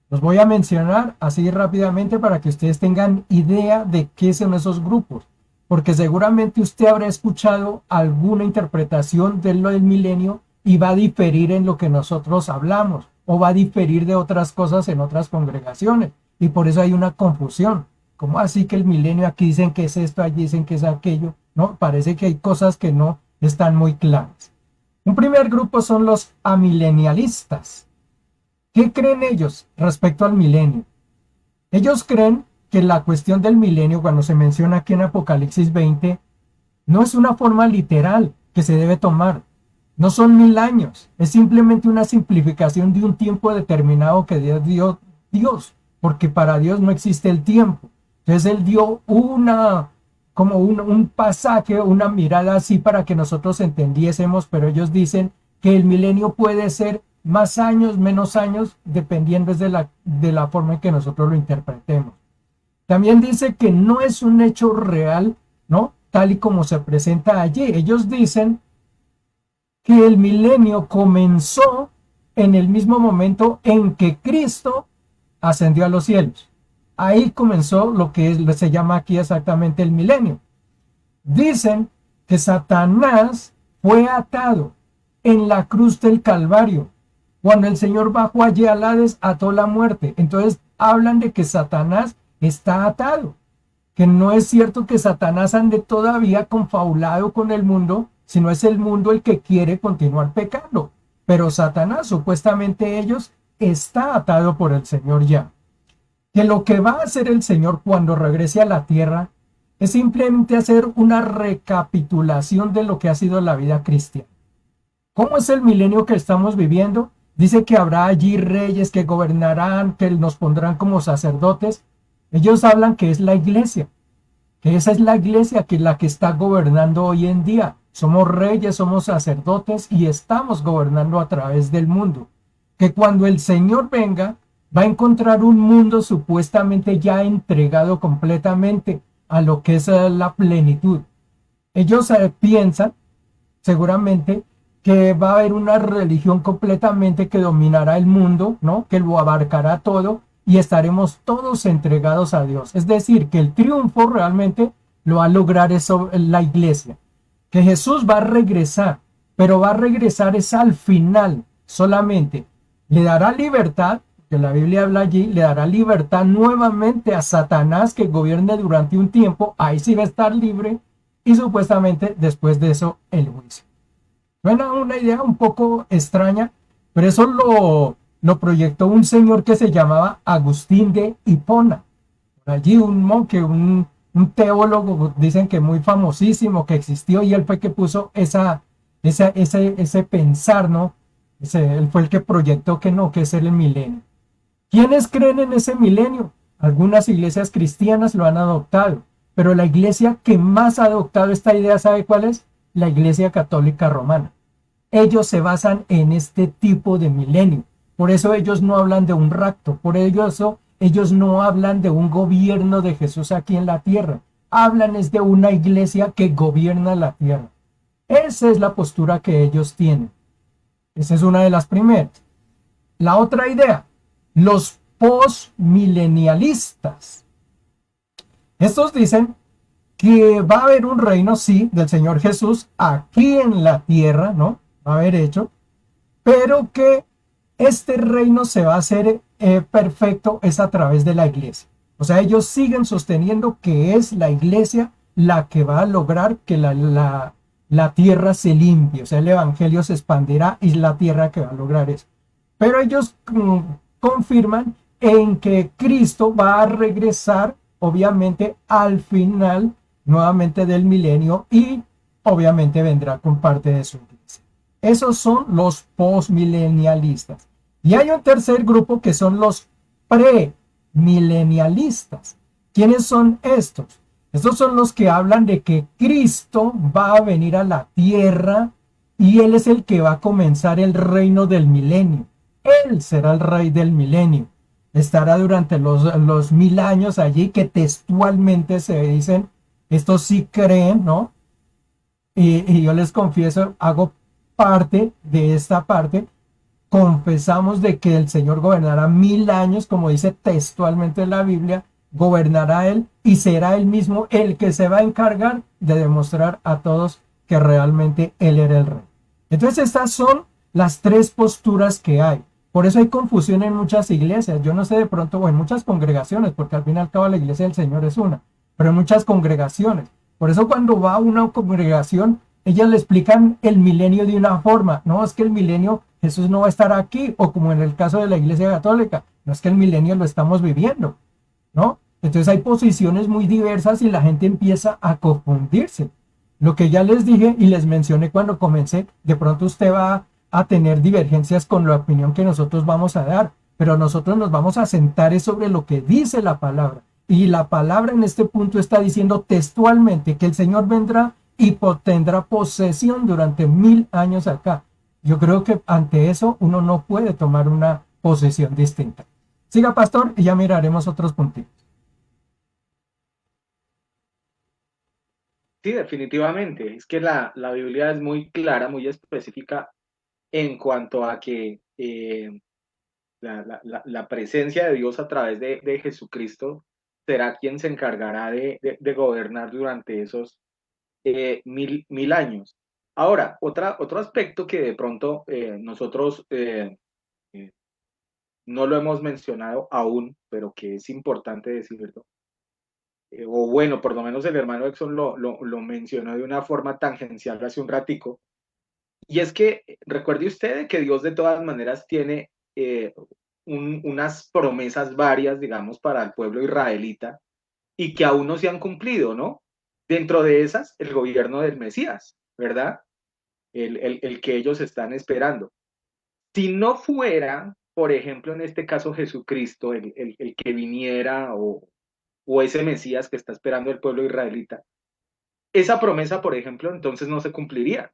Los voy a mencionar así rápidamente para que ustedes tengan idea de qué son esos grupos. Porque seguramente usted habrá escuchado alguna interpretación de lo del milenio y va a diferir en lo que nosotros hablamos o va a diferir de otras cosas en otras congregaciones. Y por eso hay una confusión. ¿Cómo así que el milenio aquí dicen que es esto, allí dicen que es aquello? No, parece que hay cosas que no están muy claras. Un primer grupo son los amilenialistas. ¿Qué creen ellos respecto al milenio? Ellos creen que la cuestión del milenio, cuando se menciona aquí en Apocalipsis 20, no es una forma literal que se debe tomar. No son 1000 años, es simplemente una simplificación de un tiempo determinado que Dios dio Dios, porque para Dios no existe el tiempo. Entonces Él dio como un pasaje, una mirada así para que nosotros entendiésemos, pero ellos dicen que el milenio puede ser más años, menos años, dependiendo de la forma en que nosotros lo interpretemos. También dice que no es un hecho real, ¿no? Tal y como se presenta allí. Ellos dicen que el milenio comenzó en el mismo momento en que Cristo ascendió a los cielos. Ahí comenzó lo que se llama aquí exactamente el milenio. Dicen que Satanás fue atado en la cruz del Calvario. Cuando el Señor bajó allí al Hades, ató la muerte. Entonces hablan de que Satanás está atado. Que no es cierto que Satanás ande todavía confabulado con el mundo, sino es el mundo el que quiere continuar pecando. Pero Satanás, supuestamente ellos, está atado por el Señor ya. que lo que va a hacer el Señor cuando regrese a la tierra es simplemente hacer una recapitulación de lo que ha sido la vida cristiana. ¿Cómo es el milenio que estamos viviendo? Dice que habrá allí reyes que gobernarán, que nos pondrán como sacerdotes. Ellos hablan que es la iglesia, que esa es la iglesia que es la que está gobernando hoy en día. Somos reyes, somos sacerdotes y estamos gobernando a través del mundo. Que cuando el Señor venga, va a encontrar un mundo supuestamente ya entregado completamente a lo que es la plenitud. Ellos piensan seguramente que va a haber una religión completamente que dominará el mundo, ¿no? Que lo abarcará todo y estaremos todos entregados a Dios. Es decir, que el triunfo realmente lo va a lograr eso la iglesia. Que Jesús va a regresar, pero va a regresar es al final solamente. Le dará libertad, que la Biblia habla allí, le dará libertad nuevamente a Satanás que gobierne durante un tiempo, ahí sí va a estar libre y supuestamente después de eso el juicio. Suena una idea un poco extraña, pero eso lo proyectó un señor que se llamaba Agustín de Hipona. Por allí un monje, un teólogo, dicen que muy famosísimo, que existió y él fue el que puso ese pensar, ¿no? Él fue el que proyectó que no, que es el milenio. ¿Quiénes creen en ese milenio? Algunas iglesias cristianas lo han adoptado, pero la iglesia que más ha adoptado esta idea, ¿sabe cuál es? La Iglesia Católica Romana. Ellos se basan en este tipo de milenio. Por eso ellos no hablan de un rapto, por eso ellos no hablan de un gobierno de Jesús aquí en la tierra. Hablan es de una iglesia que gobierna la tierra. Esa es la postura que ellos tienen. Esa es una de las primeras. La otra idea, los postmilenialistas. Estos dicen que va a haber un reino, sí, del Señor Jesús aquí en la tierra, ¿no? Va a haber hecho, pero que este reino se va a hacer perfecto es a través de la iglesia. O sea, ellos siguen sosteniendo que es la iglesia la que va a lograr que la tierra se limpie, o sea, el evangelio se expandirá y es la tierra que va a lograr eso. Pero ellos confirman en que Cristo va a regresar, obviamente, al final nuevamente del milenio y obviamente vendrá con parte de su iglesia. Esos son los postmilenialistas. Y hay un tercer grupo que son los premilenialistas. ¿Quiénes son estos? Estos son los que hablan de que Cristo va a venir a la tierra y Él es el que va a comenzar el reino del milenio. Él será el rey del milenio. Estará durante los 1000 años allí que textualmente se dicen, estos sí creen, ¿no? Y yo les confieso, hago parte de esta parte, confesamos de que el Señor gobernará 1000 años, como dice textualmente en la Biblia, gobernará Él y será Él mismo el que se va a encargar de demostrar a todos que realmente Él era el rey. Entonces estas son las tres posturas que hay. Por eso hay confusión en muchas iglesias. Yo no sé de pronto, o en muchas congregaciones, porque al fin y al cabo la iglesia del Señor es una, pero en muchas congregaciones. Por eso cuando va a una congregación, ellas le explican el milenio de una forma. No, es que el milenio Jesús no va a estar aquí, o como en el caso de la iglesia católica, no es que el milenio lo estamos viviendo, ¿no? Entonces hay posiciones muy diversas y la gente empieza a confundirse. Lo que ya les dije y les mencioné cuando comencé, de pronto usted va a tener divergencias con la opinión que nosotros vamos a dar, pero nosotros nos vamos a sentar sobre lo que dice la palabra. Y la palabra en este punto está diciendo textualmente que el Señor vendrá y tendrá posesión durante 1000 años acá. Yo creo que ante eso uno no puede tomar una posición distinta. Siga, pastor, y ya miraremos otros puntos. Sí, definitivamente. Es que la Biblia es muy clara, muy específica en cuanto a que la presencia de Dios a través de Jesucristo será quien se encargará de gobernar durante esos 1000 años. Ahora, otro aspecto que de pronto nosotros eh, no lo hemos mencionado aún, pero que es importante decirlo, o bueno, por lo menos el hermano Exxon lo mencionó de una forma tangencial hace un ratico, y es que recuerde usted que Dios de todas maneras tiene unas promesas varias, digamos, para el pueblo israelita y que aún no se han cumplido, ¿no? Dentro de esas, el gobierno del Mesías, ¿verdad? El que ellos están esperando. Si no fuera, por ejemplo, en este caso Jesucristo, el que viniera o ese Mesías que está esperando el pueblo israelita, esa promesa, por ejemplo, entonces no se cumpliría,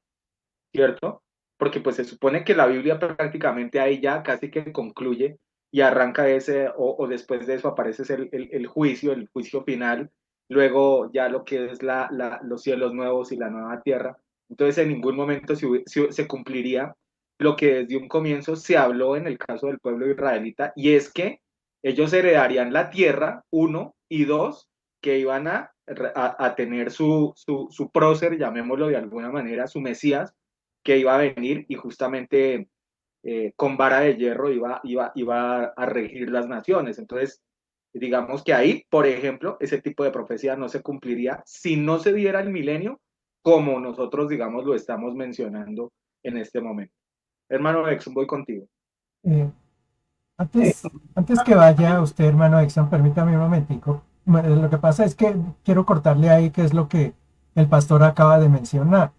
¿cierto? Porque pues se supone que la Biblia prácticamente ahí ya casi que concluye y arranca ese, o después de eso aparece el juicio final, luego ya lo que es los cielos nuevos y la nueva tierra. Entonces en ningún momento se cumpliría lo que desde un comienzo se habló en el caso del pueblo israelita, y es que ellos heredarían la tierra, uno, y dos, que iban a tener su prócer, llamémoslo de alguna manera, su Mesías, que iba a venir y justamente con vara de hierro iba a regir las naciones. Entonces, digamos que ahí, por ejemplo, ese tipo de profecía no se cumpliría si no se diera el milenio como nosotros, digamos, lo estamos mencionando en este momento. Hermano Exxon, voy contigo. Eh, antes que vaya usted, hermano Exxon, permítame un momentico. Lo que pasa es que quiero cortarle ahí qué es lo que el pastor acaba de mencionar.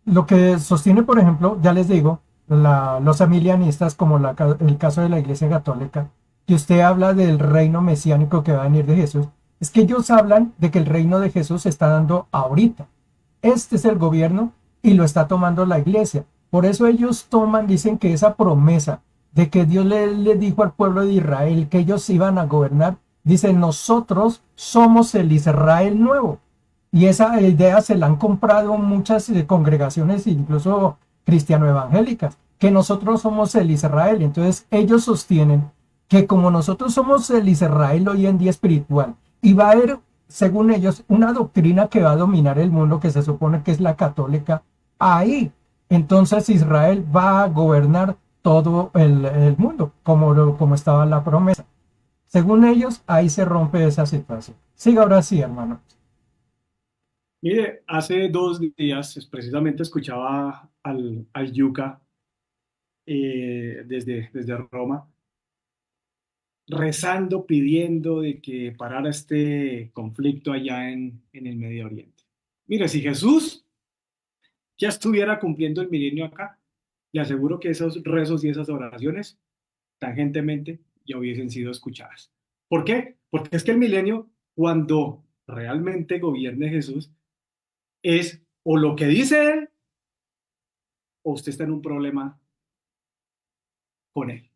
Lo que sostiene, por ejemplo, ya les digo, los amilianistas, como el caso de la Iglesia Católica, que usted habla del reino mesiánico que va a venir de Jesús, es que ellos hablan de que el reino de Jesús se está dando ahorita. Este es el gobierno y lo está tomando la Iglesia. Por eso ellos dicen que esa promesa de que Dios le dijo al pueblo de Israel que ellos iban a gobernar, dicen, nosotros somos el Israel nuevo. Y esa idea se la han comprado muchas congregaciones, incluso cristiano-evangélicas, que nosotros somos el Israel. Entonces ellos sostienen que como nosotros somos el Israel hoy en día espiritual, y va a haber, según ellos, una doctrina que va a dominar el mundo, que se supone que es la católica, ahí entonces Israel va a gobernar todo el mundo, como estaba la promesa. Según ellos, ahí se rompe esa situación. Siga ahora sí, hermano. Mire, hace 2 días precisamente escuchaba al Yuca desde Roma, rezando, pidiendo de que parara este conflicto allá en el Medio Oriente. Mire, si Jesús ya estuviera cumpliendo el milenio acá, le aseguro que esos rezos y esas oraciones tangentemente ya hubiesen sido escuchadas. ¿Por qué? Porque es que el milenio, cuando realmente gobierne Jesús, es o lo que dice él o usted está en un problema con él.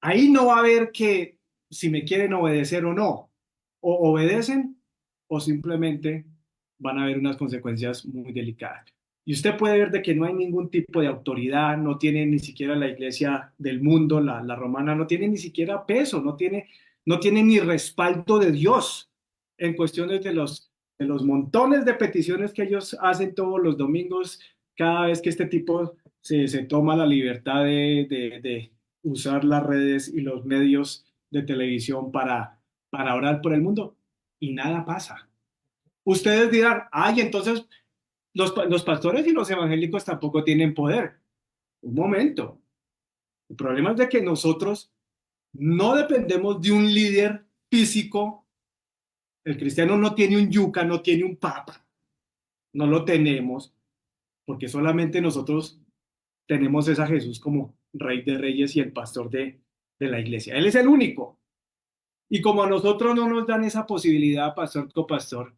Ahí no va a haber que si me quieren obedecer o no. O obedecen o simplemente van a haber unas consecuencias muy delicadas. Y usted puede ver de que no hay ningún tipo de autoridad, no tiene ni siquiera la iglesia del mundo, la romana, no tiene ni siquiera peso, no tiene ni respaldo de Dios en cuestiones de los montones de peticiones que ellos hacen todos los domingos, cada vez que este tipo se toma la libertad de usar las redes y los medios de televisión para orar por el mundo y nada pasa. Ustedes dirán, ay, entonces los pastores y los evangélicos tampoco tienen poder. Un momento. El problema es de que nosotros no dependemos de un líder físico. El cristiano no tiene un yuca, no tiene un papa. No lo tenemos porque solamente nosotros tenemos es a Jesús como Rey de Reyes y el pastor de la iglesia. Él es el único. Y como a nosotros no nos dan esa posibilidad, pastor copastor,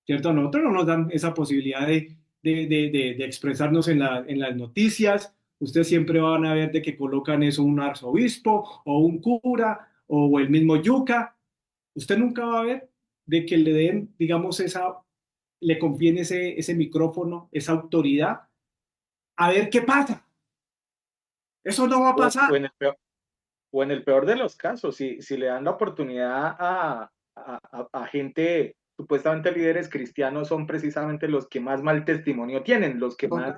¿cierto? A nosotros no nos dan esa posibilidad de expresarnos en las noticias. Ustedes siempre van a ver de que colocan eso un arzobispo o un cura o el mismo yuca. Usted nunca va a ver de que le den, digamos, le confíen ese micrófono, esa autoridad, a ver qué pasa. Eso no va a O, o pasar. en el peor, o en el peor de los casos, si le dan la oportunidad a gente, supuestamente líderes cristianos, son precisamente los que más mal testimonio tienen, los que más,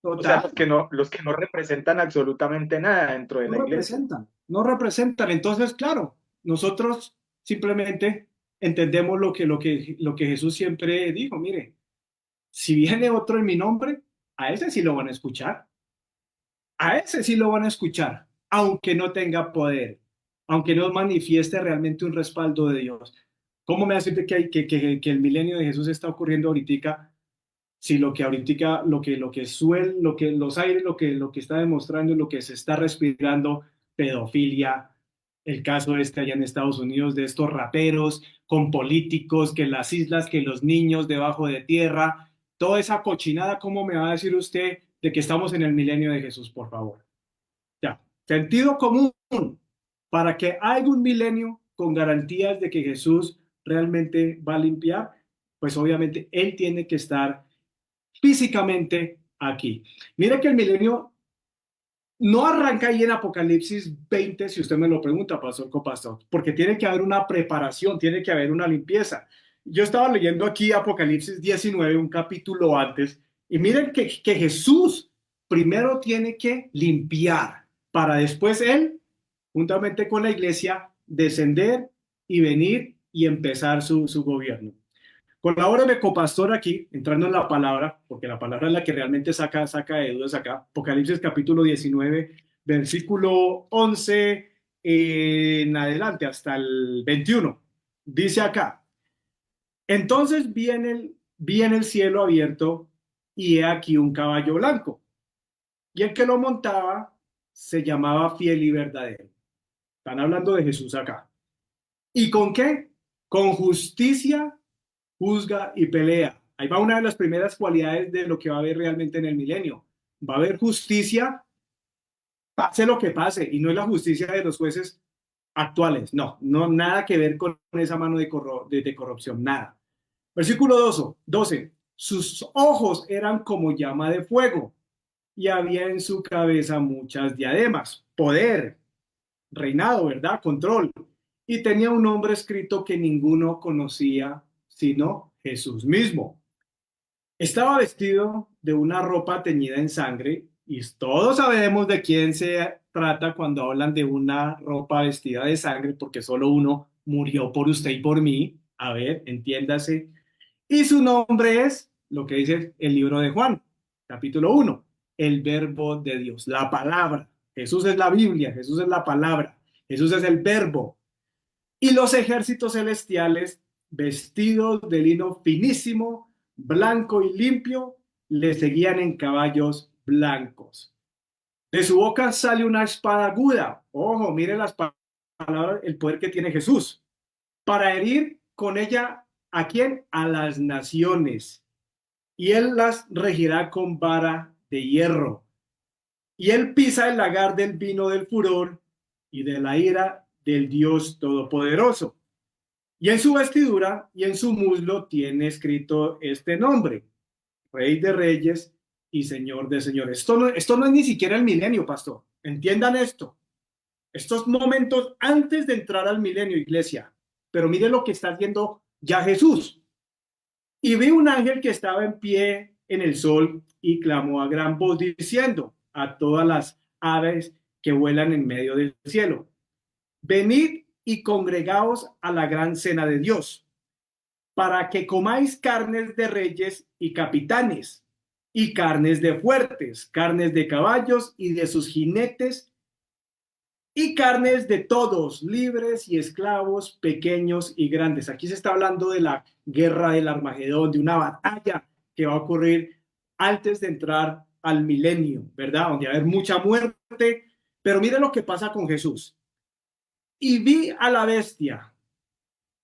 Total, o sea, total. los que no representan absolutamente nada dentro de No la iglesia. representan, no representan. Entonces, claro, nosotros simplemente entendemos lo que Jesús siempre dijo. Mire, si viene otro en mi nombre, a ese sí lo van a escuchar. A ese sí lo van a escuchar. aunque no tenga poder, aunque no manifieste realmente un respaldo de Dios. ¿Cómo me hace que el milenio de Jesús está ocurriendo ahorita? Si lo que ahorita, los aires, lo que está demostrando, lo que se está respirando, pedofilia, el caso este allá en Estados Unidos de estos raperos con políticos, que las islas, que los niños debajo de tierra, toda esa cochinada, ¿cómo me va a decir usted de que estamos en el milenio de Jesús, por favor? Ya, sentido común para que haya un milenio con garantías de que Jesús realmente va a limpiar, pues obviamente Él tiene que estar físicamente aquí. Mire que el milenio no arranca ahí en Apocalipsis 20, si usted me lo pregunta, Pastor Copastor, porque tiene que haber una preparación, tiene que haber una limpieza. Yo estaba leyendo aquí Apocalipsis 19, un capítulo antes, y miren que Jesús primero tiene que limpiar para después Él, juntamente con la iglesia, descender y venir y empezar su gobierno. Colabórame, copastor, aquí, entrando en la palabra, porque la palabra es la que realmente saca de dudas acá. Apocalipsis capítulo 19, versículo 11 en adelante, hasta el 21. Dice acá, entonces vi en el cielo abierto y he aquí un caballo blanco. Y el que lo montaba se llamaba Fiel y Verdadero. Están hablando de Jesús acá. ¿Y con qué? Con justicia juzga y pelea. Ahí va una de las primeras cualidades de lo que va a haber realmente en el milenio. Va a haber justicia, pase lo que pase, y no es la justicia de los jueces actuales. No, no, nada que ver con esa mano de corrupción, nada. Versículo 12. Sus ojos eran como llama de fuego y había en su cabeza muchas diademas, poder, reinado, ¿verdad? Control. Y tenía un nombre escrito que ninguno conocía sino Jesús mismo. Estaba vestido de una ropa teñida en sangre y todos sabemos de quién se trata cuando hablan de una ropa vestida de sangre, porque solo uno murió por usted y por mí. A ver, entiéndase. Y su nombre es lo que dice el libro de Juan, capítulo 1, el verbo de Dios, la palabra. Jesús es la Biblia, Jesús es la palabra, Jesús es el verbo. Y los ejércitos celestiales, vestidos de lino finísimo, blanco y limpio, le seguían en caballos blancos. De su boca sale una espada aguda. Ojo, mire las palabras, el poder que tiene Jesús. Para herir con ella, ¿a quién? A las naciones. Y él las regirá con vara de hierro. Y él pisa el lagar del vino del furor y de la ira del Dios Todopoderoso. Y en su vestidura y en su muslo tiene escrito este nombre, Rey de Reyes y Señor de Señores. Esto no es ni siquiera el milenio, pastor. Entiendan esto. Estos momentos antes de entrar al milenio, iglesia. Pero mire lo que está haciendo ya Jesús. Y vi un ángel que estaba en pie en el sol y clamó a gran voz diciendo a todas las aves que vuelan en medio del cielo, venid y congregaos a la gran cena de Dios, para que comáis carnes de reyes y capitanes, y carnes de fuertes, carnes de caballos y de sus jinetes, y carnes de todos, libres y esclavos, pequeños y grandes. Aquí se está hablando de la guerra del Armagedón, de una batalla que va a ocurrir antes de entrar al milenio, ¿verdad? Donde va a haber mucha muerte. Pero mire lo que pasa con Jesús. Y vi a la bestia.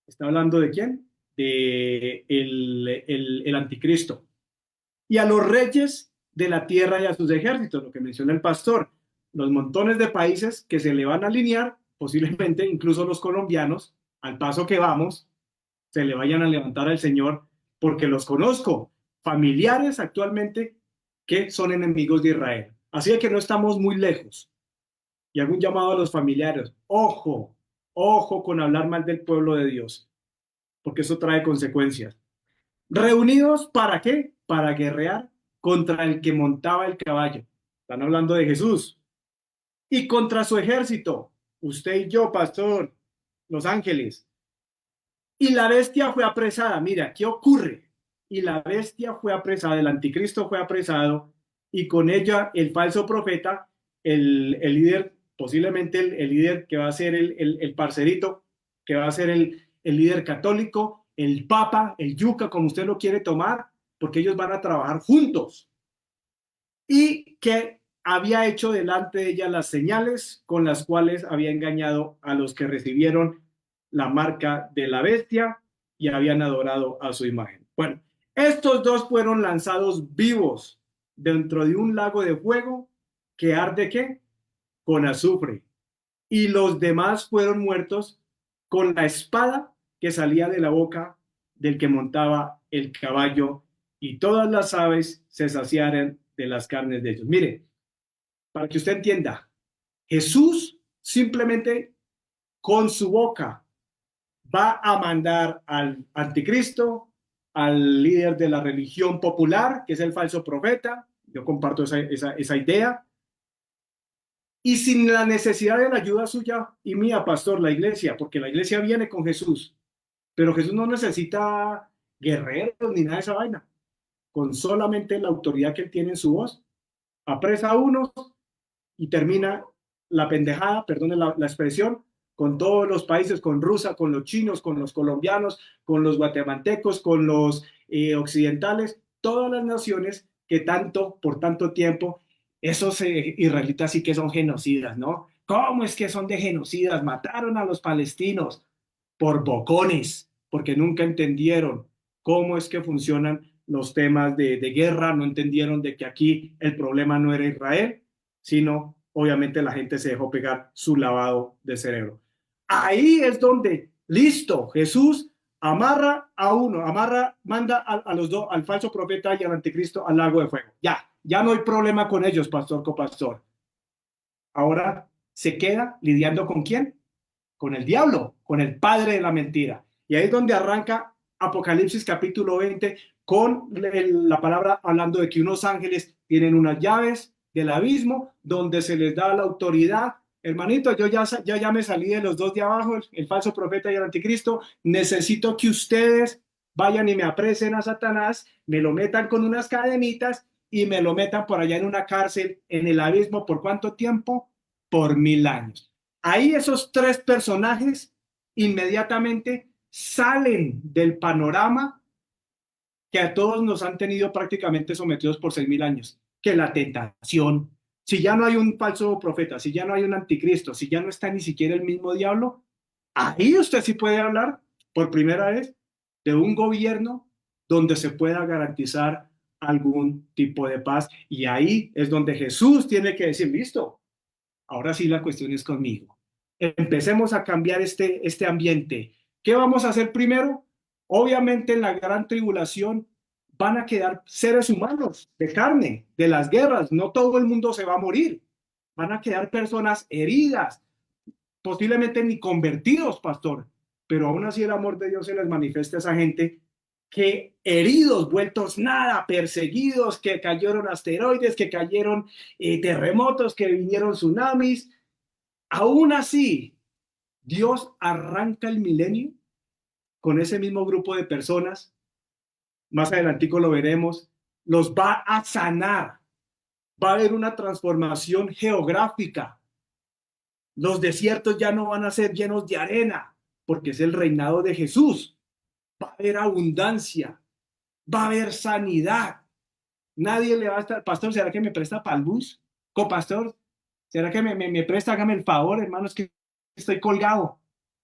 ¿Está hablando de quién? De el anticristo. Y a los reyes de la tierra y a sus ejércitos, lo que menciona el pastor. Los montones de países que se le van a alinear, posiblemente incluso los colombianos, al paso que vamos, se le vayan a levantar al Señor, porque los conozco, familiares actualmente que son enemigos de Israel. Así que no estamos muy lejos. Y hago un llamado a los familiares, ojo, ojo con hablar mal del pueblo de Dios, porque eso trae consecuencias. ¿Reunidos para qué? Para guerrear contra el que montaba el caballo. Están hablando de Jesús. Y contra su ejército, usted y yo, pastor, los ángeles. Y la bestia fue apresada. Mira, ¿qué ocurre? Y la bestia fue apresada, el anticristo fue apresado, y con ella el falso profeta, el líder posiblemente el líder que va a ser el parcerito, que va a ser el líder católico, el papa, el yuca, como usted lo quiere tomar, porque ellos van a trabajar juntos. Y que había hecho delante de ella las señales con las cuales había engañado a los que recibieron la marca de la bestia y habían adorado a su imagen. Bueno, estos dos fueron lanzados vivos dentro de un lago de fuego que arde ¿qué? Con azufre. Y los demás fueron muertos con la espada que salía de la boca del que montaba el caballo, y todas las aves se saciaran de las carnes de ellos. Mire, para que usted entienda, Jesús simplemente con su boca va a mandar al anticristo, al líder de la religión popular, que es el falso profeta. Yo comparto esa idea. Y sin la necesidad de la ayuda suya y mía, pastor, la iglesia, porque la iglesia viene con Jesús, pero Jesús no necesita guerreros ni nada de esa vaina. Con solamente la autoridad que él tiene en su voz, apresa a unos y termina la pendejada, perdone la expresión, con todos los países, con Rusia, con los chinos, con los colombianos, con los guatemaltecos, con los occidentales, todas las naciones que tanto, por tanto tiempo, esos israelitas sí que son genocidas, ¿no? ¿Cómo es que son de genocidas? Mataron a los palestinos por bocones, porque nunca entendieron cómo es que funcionan los temas de guerra, no entendieron de que aquí el problema no era Israel, sino obviamente la gente se dejó pegar su lavado de cerebro. Ahí es donde, listo, Jesús amarra a uno, manda a los dos, al falso profeta y al anticristo al lago de fuego. Ya no hay problema con ellos, pastor, copastor. Ahora se queda lidiando con quién, con el diablo, con el padre de la mentira. Y ahí es donde arranca Apocalipsis capítulo 20 con la palabra hablando de que unos ángeles tienen unas llaves del abismo donde se les da la autoridad. Hermanito, yo ya me salí de los dos de abajo, el falso profeta y el anticristo. Necesito que ustedes vayan y me apresen a Satanás, me lo metan con unas cadenitas y me lo metan por allá en una cárcel en el abismo. ¿Por cuánto tiempo? Por 1000 años. Ahí esos tres personajes inmediatamente salen del panorama que a todos nos han tenido prácticamente sometidos por 6000 años, que la tentación, si ya no hay un falso profeta, si ya no hay un anticristo, si ya no está ni siquiera el mismo diablo, ahí usted sí puede hablar por primera vez de un gobierno donde se pueda garantizar algún tipo de paz, y ahí es donde Jesús tiene que decir, listo, ahora sí la cuestión es conmigo. Empecemos a cambiar este ambiente. ¿Qué vamos a hacer primero? Obviamente en la gran tribulación van a quedar seres humanos de carne, de las guerras. No todo el mundo se va a morir. Van a quedar personas heridas, posiblemente ni convertidos, pastor. Pero aún así el amor de Dios se les manifiesta a esa gente que heridos, vueltos nada, perseguidos, que cayeron asteroides, que cayeron terremotos, que vinieron tsunamis. Aún así, Dios arranca el milenio con ese mismo grupo de personas. Más adelantico lo veremos. Los va a sanar. Va a haber una transformación geográfica. Los desiertos ya no van a ser llenos de arena, porque es el reinado de Jesús. Va a haber abundancia. Va a haber sanidad. Nadie le va a estar, pastor, ¿será que me presta para el bus? Copastor, ¿será que me presta? Hágame el favor, hermanos, que estoy colgado.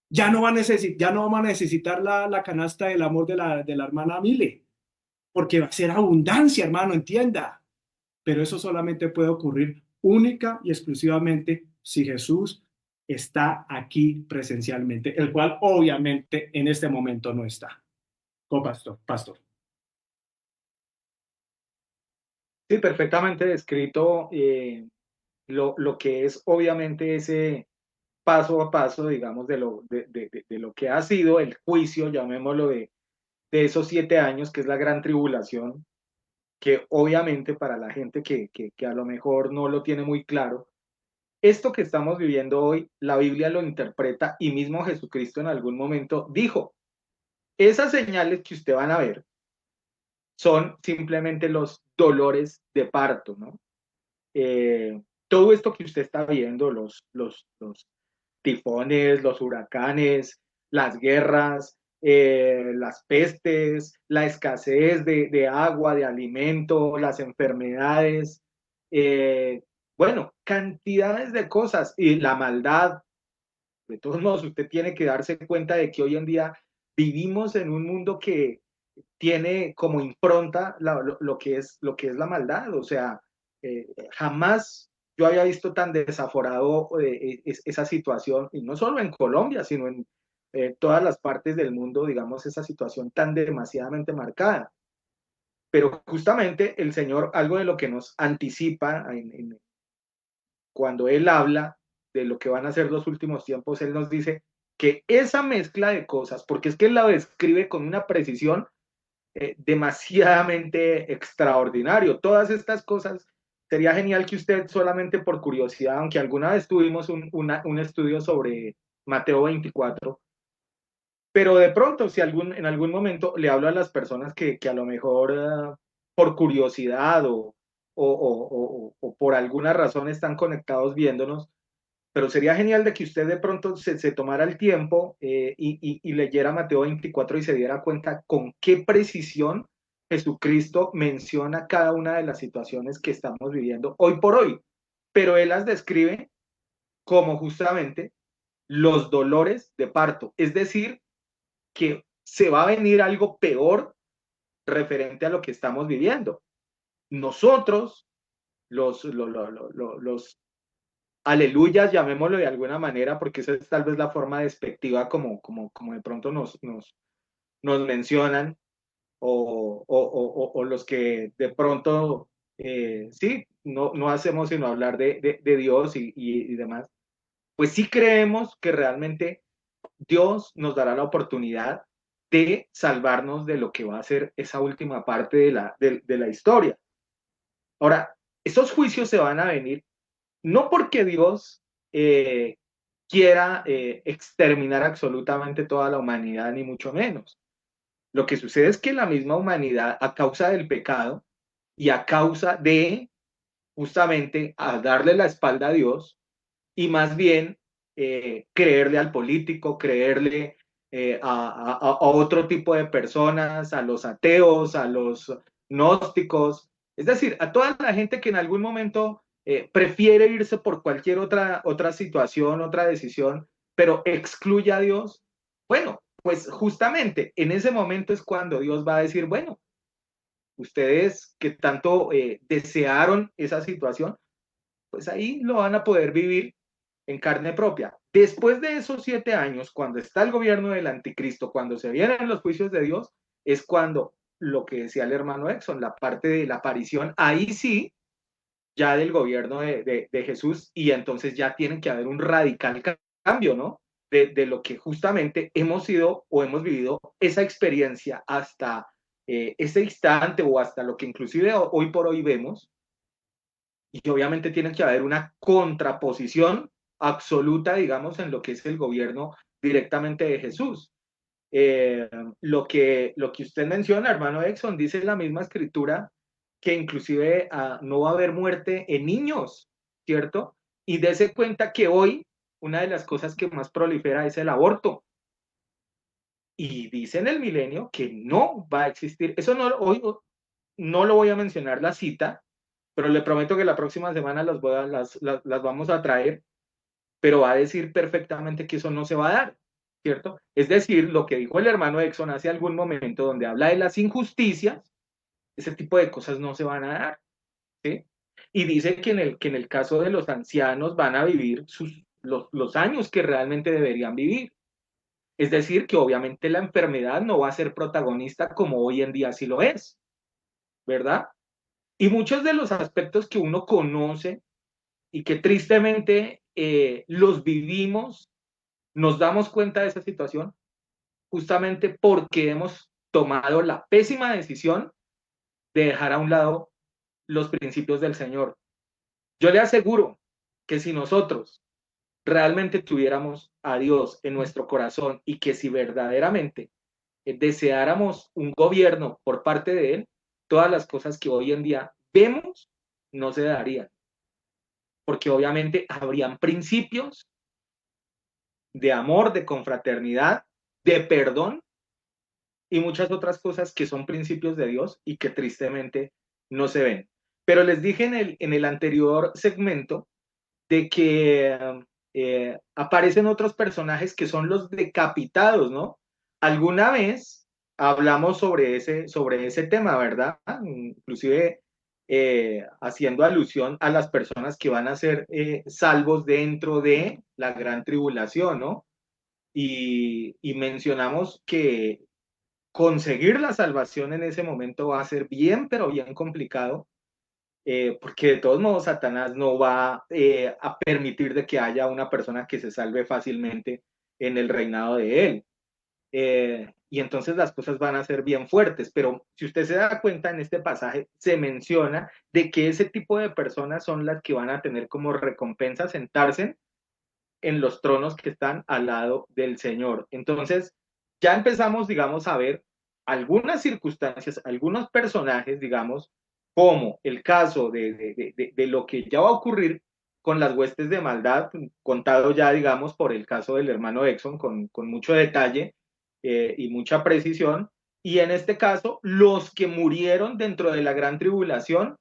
Ya no vamos a necesitar la canasta del amor de la hermana Mile, porque va a ser abundancia, hermano, entienda. Pero eso solamente puede ocurrir única y exclusivamente si Jesús está aquí presencialmente, el cual obviamente en este momento no está. Pastor. Sí, perfectamente descrito lo que es obviamente ese paso a paso, digamos, de lo que ha sido el juicio, llamémoslo, de esos 7 años, que es la gran tribulación, que obviamente para la gente que a lo mejor no lo tiene muy claro, esto que estamos viviendo hoy, la Biblia lo interpreta y mismo Jesucristo en algún momento dijo, esas señales que usted van a ver son simplemente los dolores de parto, ¿no? todo esto que usted está viendo, los tifones, los huracanes, las guerras, las pestes, la escasez de agua, de alimento, las enfermedades, eh, bueno, cantidades de cosas y la maldad. De todos modos, usted tiene que darse cuenta de que hoy en día vivimos en un mundo que tiene como impronta lo que es la maldad. O sea, jamás yo había visto tan desaforado esa situación, y no solo en Colombia, sino en todas las partes del mundo, digamos, esa situación tan demasiadamente marcada. Pero justamente el Señor, algo de lo que nos anticipa cuando Él habla de lo que van a ser los últimos tiempos, Él nos dice que esa mezcla de cosas, porque es que Él la describe con una precisión demasiadamente extraordinario. Todas estas cosas, sería genial que usted solamente por curiosidad, aunque alguna vez tuvimos un estudio sobre Mateo 24, pero de pronto, si en algún momento le hablo a las personas que a lo mejor por curiosidad o por alguna razón están conectados viéndonos, pero sería genial de que usted de pronto se tomara el tiempo y leyera Mateo 24 y se diera cuenta con qué precisión Jesucristo menciona cada una de las situaciones que estamos viviendo hoy por hoy, pero él las describe como justamente los dolores de parto, es decir, que se va a venir algo peor referente a lo que estamos viviendo. Nosotros, los aleluyas, llamémoslo de alguna manera, porque esa es tal vez la forma despectiva como de pronto nos mencionan, o los que de pronto, sí, no hacemos sino hablar de Dios y demás, pues sí creemos que realmente Dios nos dará la oportunidad de salvarnos de lo que va a ser esa última parte de la historia. Ahora, esos juicios se van a venir no porque Dios eh, quiera exterminar absolutamente toda la humanidad, ni mucho menos. Lo que sucede es que la misma humanidad, a causa del pecado y a causa de justamente a darle la espalda a Dios y más bien creerle al político, creerle a otro tipo de personas, a los ateos, a los gnósticos, es decir, a toda la gente que en algún momento prefiere irse por cualquier otra situación, otra decisión, pero excluye a Dios. Bueno, pues justamente en ese momento es cuando Dios va a decir, bueno, ustedes que tanto desearon esa situación, pues ahí lo van a poder vivir en carne propia. Después de esos 7 años, cuando está el gobierno del anticristo, cuando se vienen los juicios de Dios, es cuando lo que decía el hermano Exxon, la parte de la aparición, ahí sí, ya del gobierno de Jesús, y entonces ya tiene que haber un radical cambio, ¿no? De lo que justamente hemos sido o hemos vivido esa experiencia hasta ese instante o hasta lo que inclusive hoy por hoy vemos, y obviamente tiene que haber una contraposición absoluta, digamos, en lo que es el gobierno directamente de Jesús. Eh, lo que usted menciona, hermano Exxon, dice la misma escritura que inclusive no va a haber muerte en niños, ¿cierto? Y dése cuenta que hoy una de las cosas que más prolifera es el aborto. Y dice en el milenio que no va a existir, eso no, hoy no lo voy a mencionar la cita, pero le prometo que la próxima semana las vamos a traer, pero va a decir perfectamente que eso no se va a dar, ¿cierto? Es decir, lo que dijo el hermano Exxon hace algún momento, donde habla de las injusticias, ese tipo de cosas no se van a dar, ¿sí? Y dice que en el caso de los ancianos van a vivir los años que realmente deberían vivir. Es decir, que obviamente la enfermedad no va a ser protagonista como hoy en día sí lo es, ¿verdad? Y muchos de los aspectos que uno conoce y que tristemente los vivimos, nos damos cuenta de esa situación justamente porque hemos tomado la pésima decisión de dejar a un lado los principios del Señor. Yo le aseguro que si nosotros realmente tuviéramos a Dios en nuestro corazón y que si verdaderamente deseáramos un gobierno por parte de Él, todas las cosas que hoy en día vemos no se darían. porque obviamente habrían principios de amor, de confraternidad, de perdón y muchas otras cosas que son principios de Dios y que tristemente no se ven. Pero les dije en el anterior segmento de que aparecen otros personajes que son los decapitados, ¿no? Alguna vez hablamos sobre ese tema, ¿verdad? Inclusive haciendo alusión a las personas que van a ser salvos dentro de la gran tribulación, ¿no? Y mencionamos que conseguir la salvación en ese momento va a ser bien, pero bien complicado, porque de todos modos Satanás no va a permitir de que haya una persona que se salve fácilmente en el reinado de él. Y entonces las cosas van a ser bien fuertes, pero si usted se da cuenta en este pasaje, se menciona de que ese tipo de personas son las que van a tener como recompensa sentarse en los tronos que están al lado del Señor. Entonces, ya empezamos, digamos, a ver algunas circunstancias, algunos personajes, digamos, como el caso de lo que ya va a ocurrir con las huestes de maldad, contado ya, digamos, por el caso del hermano Exxon, con mucho detalle y mucha precisión, y en este caso, los que murieron dentro de la gran tribulación,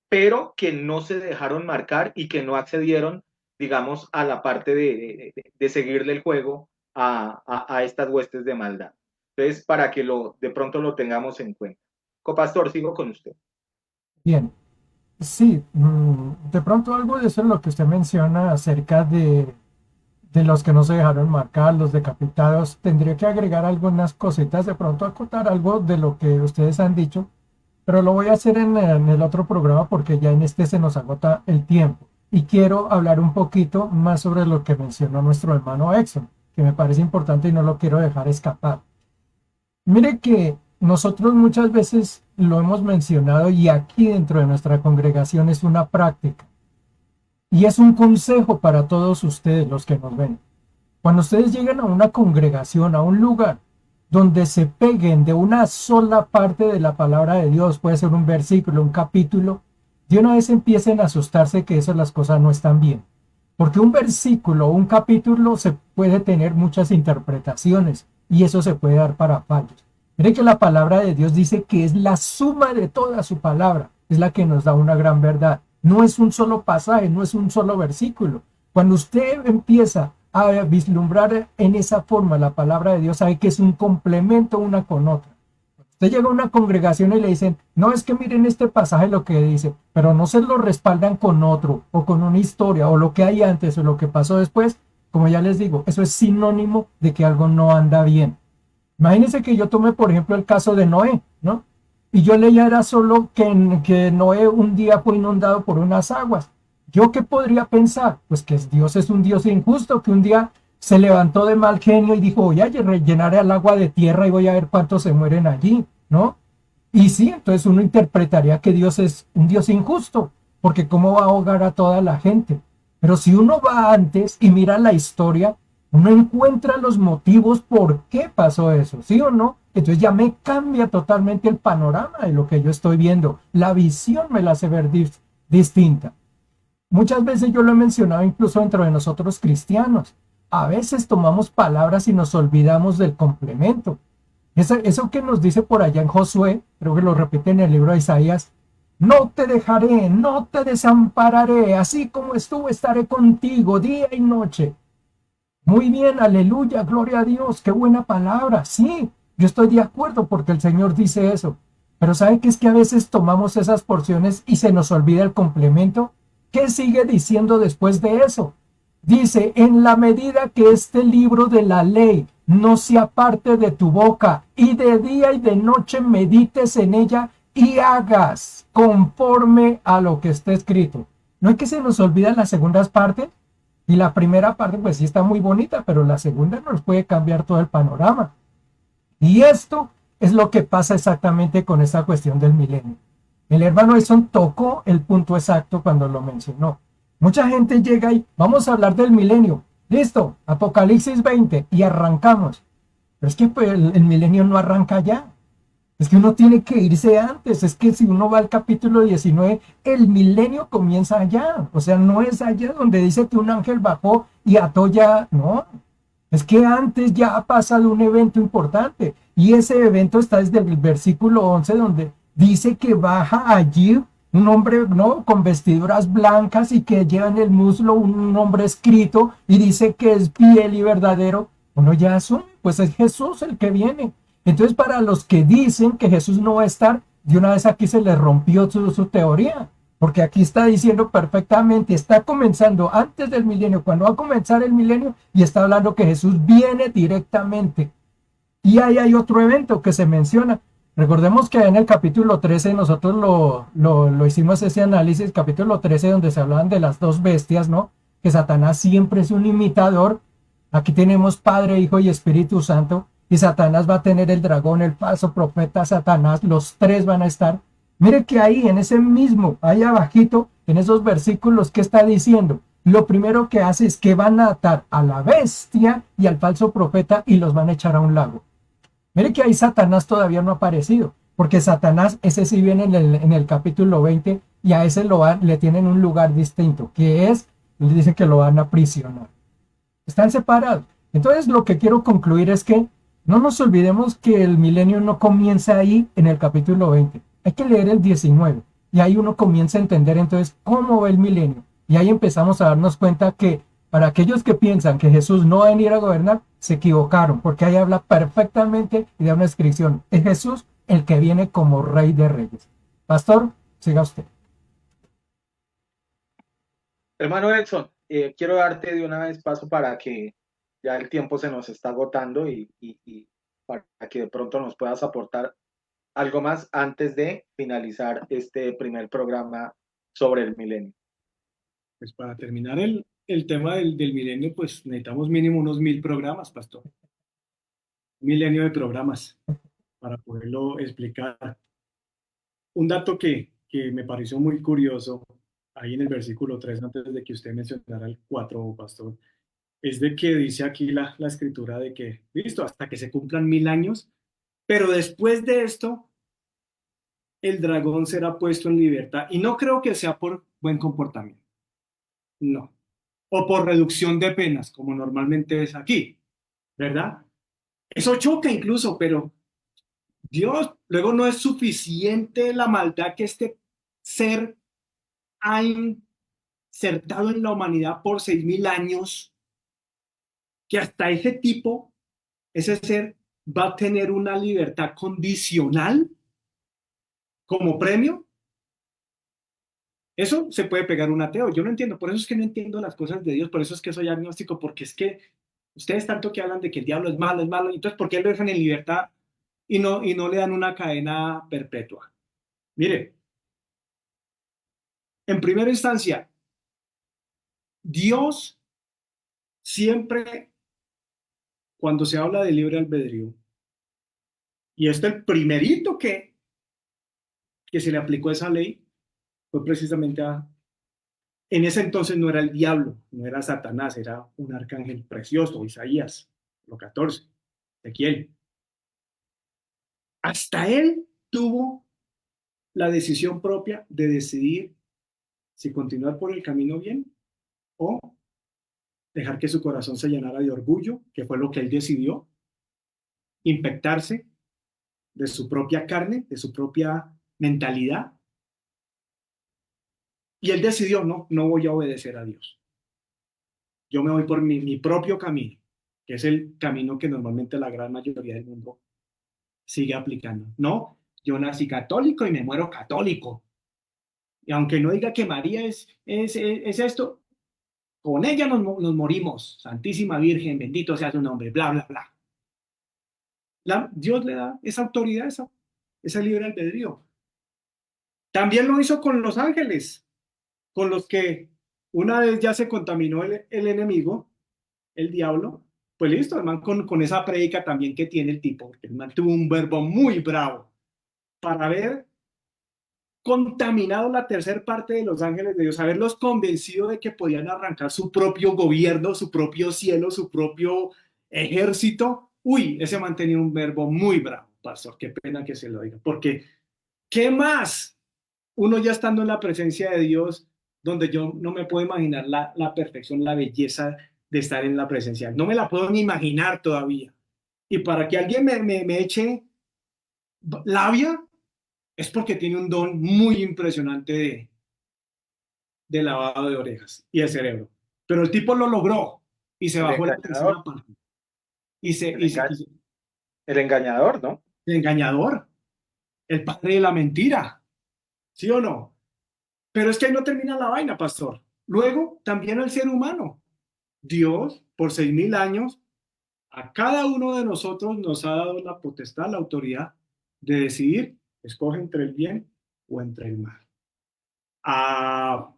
pero que no se dejaron marcar y que no accedieron, digamos, a la parte de seguirle el juego a estas huestes de maldad. Entonces, para que de pronto lo tengamos en cuenta. Copastor, sigo con usted. Bien, sí, de pronto algo de eso es lo que usted menciona acerca de los que no se dejaron marcar, los decapitados. Tendría que agregar algunas cositas, de pronto acotar algo de lo que ustedes han dicho, pero lo voy a hacer en el otro programa porque ya en este se nos agota el tiempo. Y quiero hablar un poquito más sobre lo que mencionó nuestro hermano Exxon, que me parece importante y no lo quiero dejar escapar. Mire que nosotros muchas veces lo hemos mencionado y aquí dentro de nuestra congregación es una práctica. Y es un consejo para todos ustedes los que nos ven. Cuando ustedes lleguen a una congregación, a un lugar donde se peguen de una sola parte de la palabra de Dios, puede ser un versículo, un capítulo, de una vez empiecen a asustarse que esas las cosas no están bien. Porque un versículo o un capítulo se puede tener muchas interpretaciones y eso se puede dar para fallos. Mire que la palabra de Dios dice que es la suma de toda su palabra, es la que nos da una gran verdad. No es un solo pasaje, no es un solo versículo. Cuando usted empieza a vislumbrar en esa forma la palabra de Dios, sabe que es un complemento una con otra. Usted llega a una congregación y le dicen, no, es que miren este pasaje lo que dice, pero no se lo respaldan con otro, o con una historia, o lo que hay antes, o lo que pasó después. Como ya les digo, eso es sinónimo de que algo no anda bien. Imagínense que yo tome, por ejemplo, el caso de Noé, ¿no? Y yo leyera solo que Noé un día fue inundado por unas aguas. ¿Yo qué podría pensar? Pues que Dios es un Dios injusto, que un día se levantó de mal genio y dijo, voy a rellenar el agua de tierra y voy a ver cuántos se mueren allí, ¿no? Y sí, entonces uno interpretaría que Dios es un Dios injusto, porque ¿cómo va a ahogar a toda la gente? Pero si uno va antes y mira la historia, uno encuentra los motivos por qué pasó eso, ¿sí o no? Entonces ya me cambia totalmente el panorama de lo que yo estoy viendo. La visión me la hace ver distinta. Muchas veces yo lo he mencionado incluso dentro de nosotros cristianos. A veces tomamos palabras y nos olvidamos del complemento. Eso que nos dice por allá en Josué, creo que lo repite en el libro de Isaías, no te dejaré, no te desampararé, así como estuve estaré contigo día y noche. Muy bien, aleluya, gloria a Dios, qué buena palabra. Sí, yo estoy de acuerdo porque el Señor dice eso. Pero ¿sabe qué es que a veces tomamos esas porciones y se nos olvida el complemento? ¿Qué sigue diciendo después de eso? Dice, en la medida que este libro de la ley no se aparte de tu boca y de día y de noche medites en ella y hagas conforme a lo que está escrito. ¿No es que se nos olvidan las segundas partes? Y la primera parte pues sí está muy bonita, pero la segunda nos puede cambiar todo el panorama. Y esto es lo que pasa exactamente con esta cuestión del milenio. El hermano Edson tocó el punto exacto cuando lo mencionó. Mucha gente llega y vamos a hablar del milenio. Listo, Apocalipsis 20 y arrancamos. Pero es que pues, el milenio no arranca ya. Es que uno tiene que irse antes, es que si uno va al capítulo 19, el milenio comienza allá, o sea, no es allá donde dice que un ángel bajó y ató ya, no, es que antes ya ha pasado un evento importante y ese evento está desde el versículo 11 donde dice que baja allí un hombre, ¿no?, con vestiduras blancas y que lleva en el muslo un nombre escrito y dice que es fiel y verdadero. Uno ya asume, pues es Jesús el que viene. Entonces, para los que dicen que Jesús no va a estar, de una vez aquí se les rompió su teoría, porque aquí está diciendo perfectamente, está comenzando antes del milenio, cuando va a comenzar el milenio, y está hablando que Jesús viene directamente. Y ahí hay otro evento que se menciona. Recordemos que en el capítulo 13 nosotros lo hicimos ese análisis, capítulo 13 donde se hablaban de las dos bestias, ¿no? Que Satanás siempre es un imitador. Aquí tenemos Padre, Hijo y Espíritu Santo. Y Satanás va a tener el dragón, el falso profeta Satanás, los tres van a estar. Mire que ahí, en ese mismo, ahí abajito, en esos versículos, ¿qué está diciendo? Lo primero que hace es que van a atar a la bestia y al falso profeta y los van a echar a un lago. Mire que ahí Satanás todavía no ha aparecido, porque Satanás, ese sí viene en el capítulo 20 y a ese le tienen un lugar distinto, que es, le dicen que lo van a aprisionar. Están separados. Entonces lo que quiero concluir es que no nos olvidemos que el milenio no comienza ahí en el capítulo 20. Hay que leer el 19 y ahí uno comienza a entender entonces cómo va el milenio. Y ahí empezamos a darnos cuenta que para aquellos que piensan que Jesús no va a venir a gobernar, se equivocaron, porque ahí habla perfectamente y da una descripción. Es Jesús el que viene como Rey de Reyes. Pastor, siga usted. Hermano Edson, quiero darte de una vez paso para que ya el tiempo se nos está agotando y para que de pronto nos puedas aportar algo más antes de finalizar este primer programa sobre el milenio. Pues para terminar el tema del milenio, pues necesitamos mínimo unos 1000 programas, pastor. Un milenio de programas para poderlo explicar. Un dato que me pareció muy curioso ahí en el versículo 3, antes de que usted mencionara el 4, pastor, es de que dice aquí la escritura de que, listo, hasta que se cumplan 1000 años, pero después de esto, el dragón será puesto en libertad. Y no creo que sea por buen comportamiento, no. O por reducción de penas, como normalmente es aquí, ¿verdad? Eso choca incluso, pero Dios, luego no es suficiente la maldad que este ser ha insertado en la humanidad por 6000 años, que hasta ese tipo, ese ser, va a tener una libertad condicional como premio. Eso se puede pegar un ateo. Yo no entiendo, por eso es que no entiendo las cosas de Dios, por eso es que soy agnóstico, porque es que ustedes tanto que hablan de que el diablo es malo, entonces ¿por qué lo dejan en libertad y no le dan una cadena perpetua? Mire, en primera instancia, Dios siempre, cuando se habla de libre albedrío, y este el primerito que se le aplicó esa ley, fue precisamente en ese entonces no era el diablo, no era Satanás, era un arcángel precioso, Isaías, lo 14, Ezequiel. Hasta él tuvo la decisión propia de decidir si continuar por el camino bien o dejar que su corazón se llenara de orgullo, que fue lo que él decidió, infectarse de su propia carne, de su propia mentalidad. Y él decidió, no voy a obedecer a Dios. Yo me voy por mi propio camino, que es el camino que normalmente la gran mayoría del mundo sigue aplicando. No, yo nací católico y me muero católico. Y aunque no diga que María es esto, con ella nos morimos. Santísima Virgen, bendito sea su nombre, bla, bla, bla. Dios le da esa autoridad, esa libre albedrío. También lo hizo con los ángeles, con los que una vez ya se contaminó el enemigo, el diablo, pues listo, el man con esa prédica también que tiene el tipo, porque el man tuvo un verbo muy bravo para haber contaminado la tercera parte de los ángeles de Dios, haberlos convencido de que podían arrancar su propio gobierno, su propio cielo, su propio ejército. Uy, ese man tenía un verbo muy bravo. pastor, qué pena que se lo diga, porque ¿qué más? Uno ya estando en la presencia de Dios, donde yo no me puedo imaginar la perfección, la belleza de estar en la presencia. No me la puedo ni imaginar todavía. Y para que alguien me eche labia, es porque tiene un don muy impresionante de lavado de orejas y de cerebro. Pero el tipo lo logró y se El bajó la engañador, tercera parte. Y se, el y se, enga- y se- el engañador, ¿no? el engañador, el padre de la mentira, ¿sí o no? Pero es que ahí no termina la vaina, pastor. Luego, también el ser humano. Dios, por 6.000 años, a cada uno de nosotros nos ha dado la potestad, la autoridad de decidir, escoge entre el bien o entre el mal. A,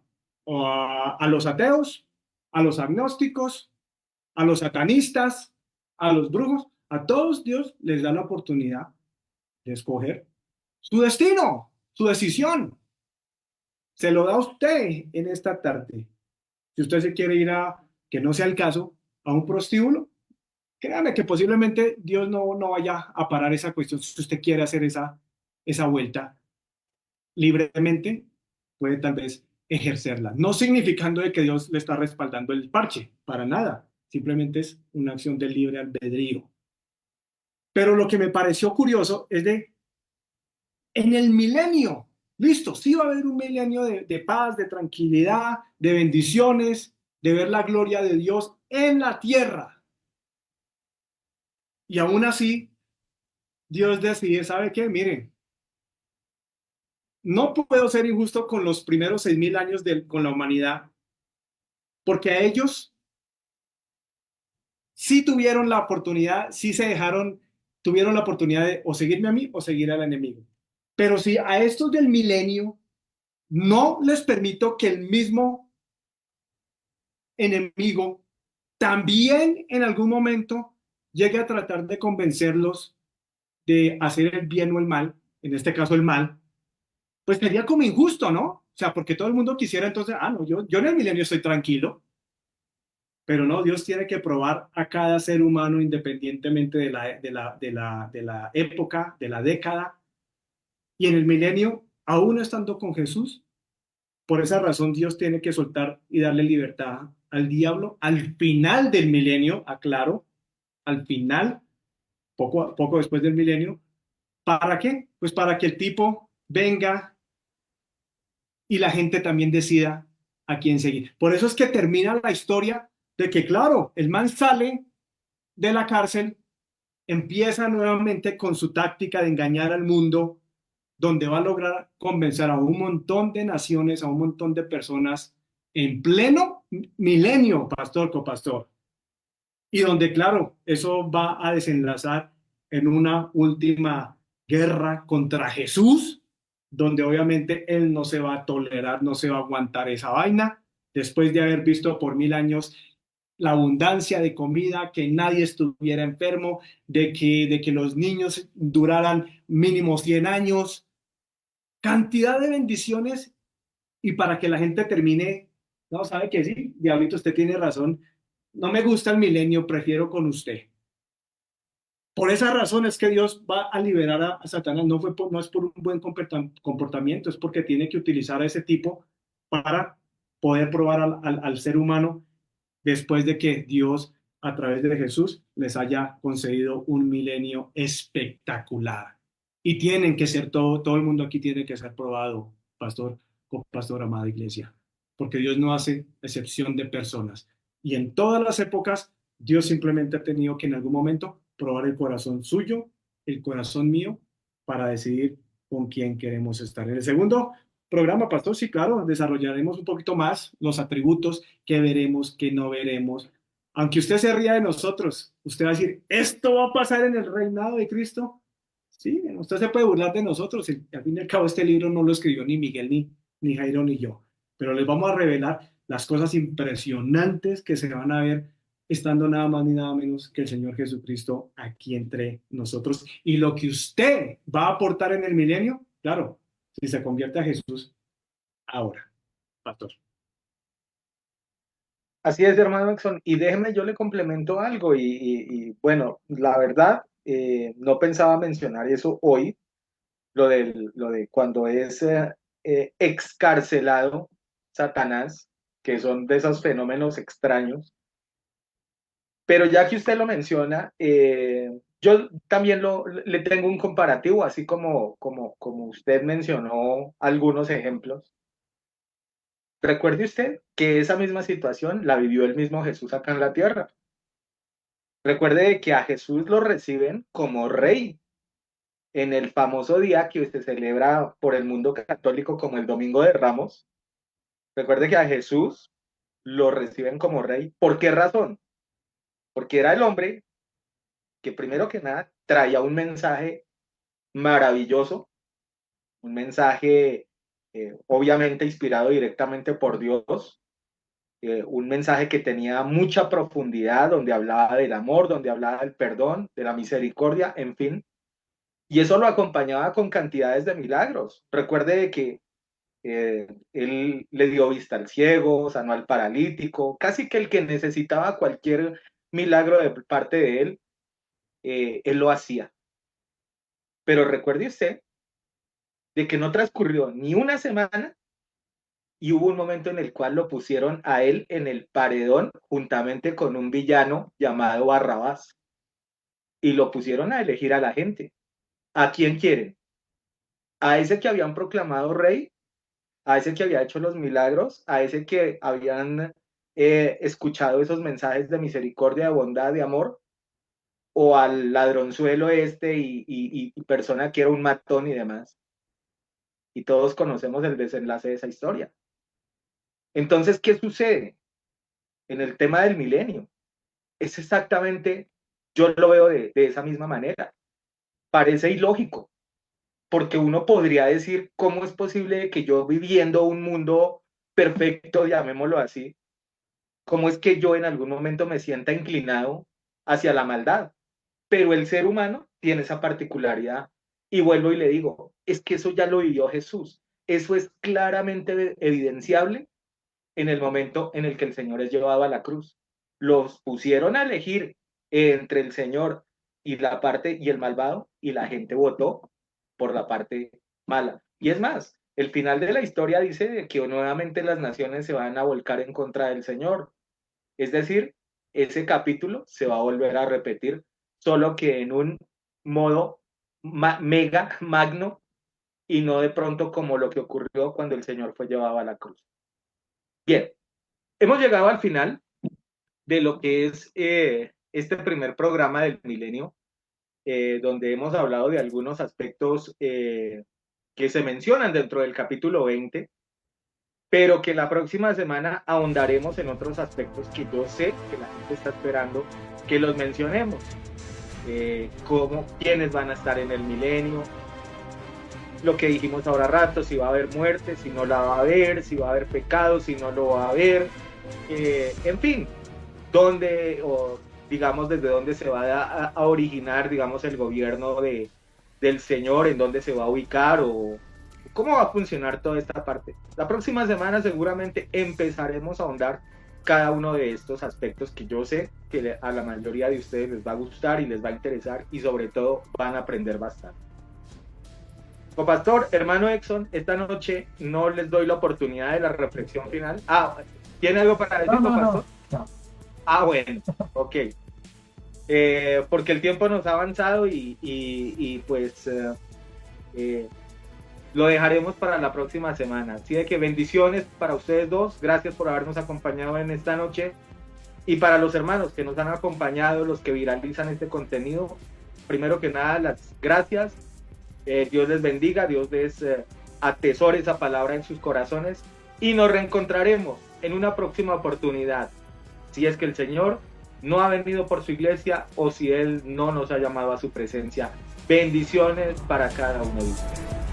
a los ateos, a los agnósticos, a los satanistas, a los brujos, a todos Dios les da la oportunidad de escoger su destino, su decisión. Se lo da a usted en esta tarde. Si usted se quiere ir a, que no sea el caso, a un prostíbulo, créame que posiblemente Dios no vaya a parar esa cuestión. Si usted quiere hacer esa vuelta libremente, puede tal vez ejercerla. No significando de que Dios le está respaldando el parche, para nada. Simplemente es una acción de libre albedrío. Pero lo que me pareció curioso es de, en el milenio, listo, sí va a haber un milenio de paz, de tranquilidad, de bendiciones, de ver la gloria de Dios en la tierra. Y aún así, Dios decide, ¿sabe qué? Miren, no puedo ser injusto con los primeros 6.000 años con la humanidad, porque a ellos sí tuvieron la oportunidad, sí se dejaron, tuvieron la oportunidad de o seguirme a mí o seguir al enemigo. Pero si a estos del milenio no les permito que el mismo enemigo también en algún momento llegue a tratar de convencerlos de hacer el bien o el mal, en este caso el mal, pues sería como injusto, ¿no? O sea, porque todo el mundo quisiera entonces, no, yo en el milenio estoy tranquilo, pero no, Dios tiene que probar a cada ser humano independientemente de la época, de la década, y en el milenio, aún estando con Jesús, por esa razón Dios tiene que soltar y darle libertad al diablo al final del milenio, aclaro, al final, poco después del milenio. ¿Para qué? Pues para que el tipo venga y la gente también decida a quién seguir. Por eso es que termina la historia de que, claro, el man sale de la cárcel, empieza nuevamente con su táctica de engañar al mundo, donde va a lograr convencer a un montón de naciones, a un montón de personas en pleno milenio, pastor, copastor. Y donde, claro, eso va a desenlazar en una última guerra contra Jesús, donde obviamente él no se va a tolerar, no se va a aguantar esa vaina, después de haber visto por 1.000 años la abundancia de comida, que nadie estuviera enfermo, de que los niños duraran mínimo 100 años, cantidad de bendiciones y para que la gente termine, no, sabe que sí, diablito, usted tiene razón, no me gusta el milenio, prefiero con usted. Por esa razón es que Dios va a liberar a Satanás, no es por un buen comportamiento, es porque tiene que utilizar a ese tipo para poder probar al ser humano después de que Dios, a través de Jesús, les haya concedido un milenio espectacular. Y tienen que ser, todo el mundo aquí tiene que ser probado, pastor, pastor, amada iglesia, porque Dios no hace excepción de personas. Y en todas las épocas, Dios simplemente ha tenido que en algún momento probar el corazón suyo, el corazón mío, para decidir con quién queremos estar. En el segundo programa, pastor, sí, claro, desarrollaremos un poquito más los atributos que veremos, que no veremos. Aunque usted se ría de nosotros, usted va a decir, ¿esto va a pasar en el reinado de Cristo? Sí, usted se puede burlar de nosotros. Al fin y al cabo, este libro no lo escribió ni Miguel, ni Jairo, ni yo. Pero les vamos a revelar las cosas impresionantes que se van a ver estando nada más ni nada menos que el Señor Jesucristo aquí entre nosotros. Y lo que usted va a aportar en el milenio, claro, si se convierte a Jesús ahora, pastor. Así es, hermano Exxon. Y déjeme, yo le complemento algo. Bueno, la verdad, no pensaba mencionar eso hoy, lo de cuando es excarcelado Satanás, que son de esos fenómenos extraños. Pero ya que usted lo menciona, yo también le tengo un comparativo, así como usted mencionó algunos ejemplos. Recuerde usted que esa misma situación la vivió el mismo Jesús acá en la tierra. Recuerde que a Jesús lo reciben como rey en el famoso día que se celebra por el mundo católico como el Domingo de Ramos. Recuerde que a Jesús lo reciben como rey. ¿Por qué razón? Porque era el hombre que primero que nada traía un mensaje maravilloso, un mensaje obviamente inspirado directamente por Dios, un mensaje que tenía mucha profundidad, donde hablaba del amor, donde hablaba del perdón, de la misericordia, en fin. Y eso lo acompañaba con cantidades de milagros. Recuerde que él le dio vista al ciego, sanó al paralítico, casi que el que necesitaba cualquier milagro de parte de él, él lo hacía. Pero recuerde usted de que no transcurrió ni una semana y hubo un momento en el cual lo pusieron a él en el paredón juntamente con un villano llamado Barrabás y lo pusieron a elegir a la gente. ¿A quién quieren? ¿A ese que habían proclamado rey? ¿A ese que había hecho los milagros? ¿A ese que habían escuchado esos mensajes de misericordia, de bondad, de amor? ¿O al ladronzuelo este y persona que era un matón y demás? Y todos conocemos el desenlace de esa historia. Entonces, ¿qué sucede en el tema del milenio? Es exactamente, yo lo veo de esa misma manera. Parece ilógico, porque uno podría decir, ¿cómo es posible que yo viviendo un mundo perfecto, llamémoslo así, cómo es que yo en algún momento me sienta inclinado hacia la maldad? Pero el ser humano tiene esa particularidad. Y vuelvo y le digo, es que eso ya lo vivió Jesús. Eso es claramente evidenciable en el momento en el que el Señor es llevado a la cruz. Los pusieron a elegir entre el Señor y la parte y el malvado, y la gente votó por la parte mala. Y es más, el final de la historia dice que nuevamente las naciones se van a volcar en contra del Señor. Es decir, ese capítulo se va a volver a repetir, solo que en un modo mega magno y no de pronto como lo que ocurrió cuando el Señor fue llevado a la cruz. Bien, hemos llegado al final de lo que es este primer programa del milenio, donde hemos hablado de algunos aspectos que se mencionan dentro del capítulo 20, pero que la próxima semana ahondaremos en otros aspectos que yo sé que la gente está esperando que los mencionemos, como quiénes van a estar en el milenio, lo que dijimos ahora rato, si va a haber muerte, si no la va a haber, si va a haber pecado, si no lo va a haber, en fin, dónde, o digamos desde dónde se va a originar, digamos, el gobierno del Señor, en dónde se va a ubicar, o cómo va a funcionar toda esta parte. La próxima semana seguramente empezaremos a ahondar cada uno de estos aspectos que yo sé que a la mayoría de ustedes les va a gustar y les va a interesar, y sobre todo van a aprender bastante. Copastor, hermano Exxon, esta noche no les doy la oportunidad de la reflexión final. ¿Tiene algo para decir, Copastor? No. Bueno, ok. Porque el tiempo nos ha avanzado y pues lo dejaremos para la próxima semana. Así de que bendiciones para ustedes dos. Gracias por habernos acompañado en esta noche. Y para los hermanos que nos han acompañado, los que viralizan este contenido, primero que nada, las gracias. Dios les bendiga, Dios les atesore esa palabra en sus corazones y nos reencontraremos en una próxima oportunidad, si es que el Señor no ha venido por su iglesia o si Él no nos ha llamado a su presencia. Bendiciones para cada uno de ustedes.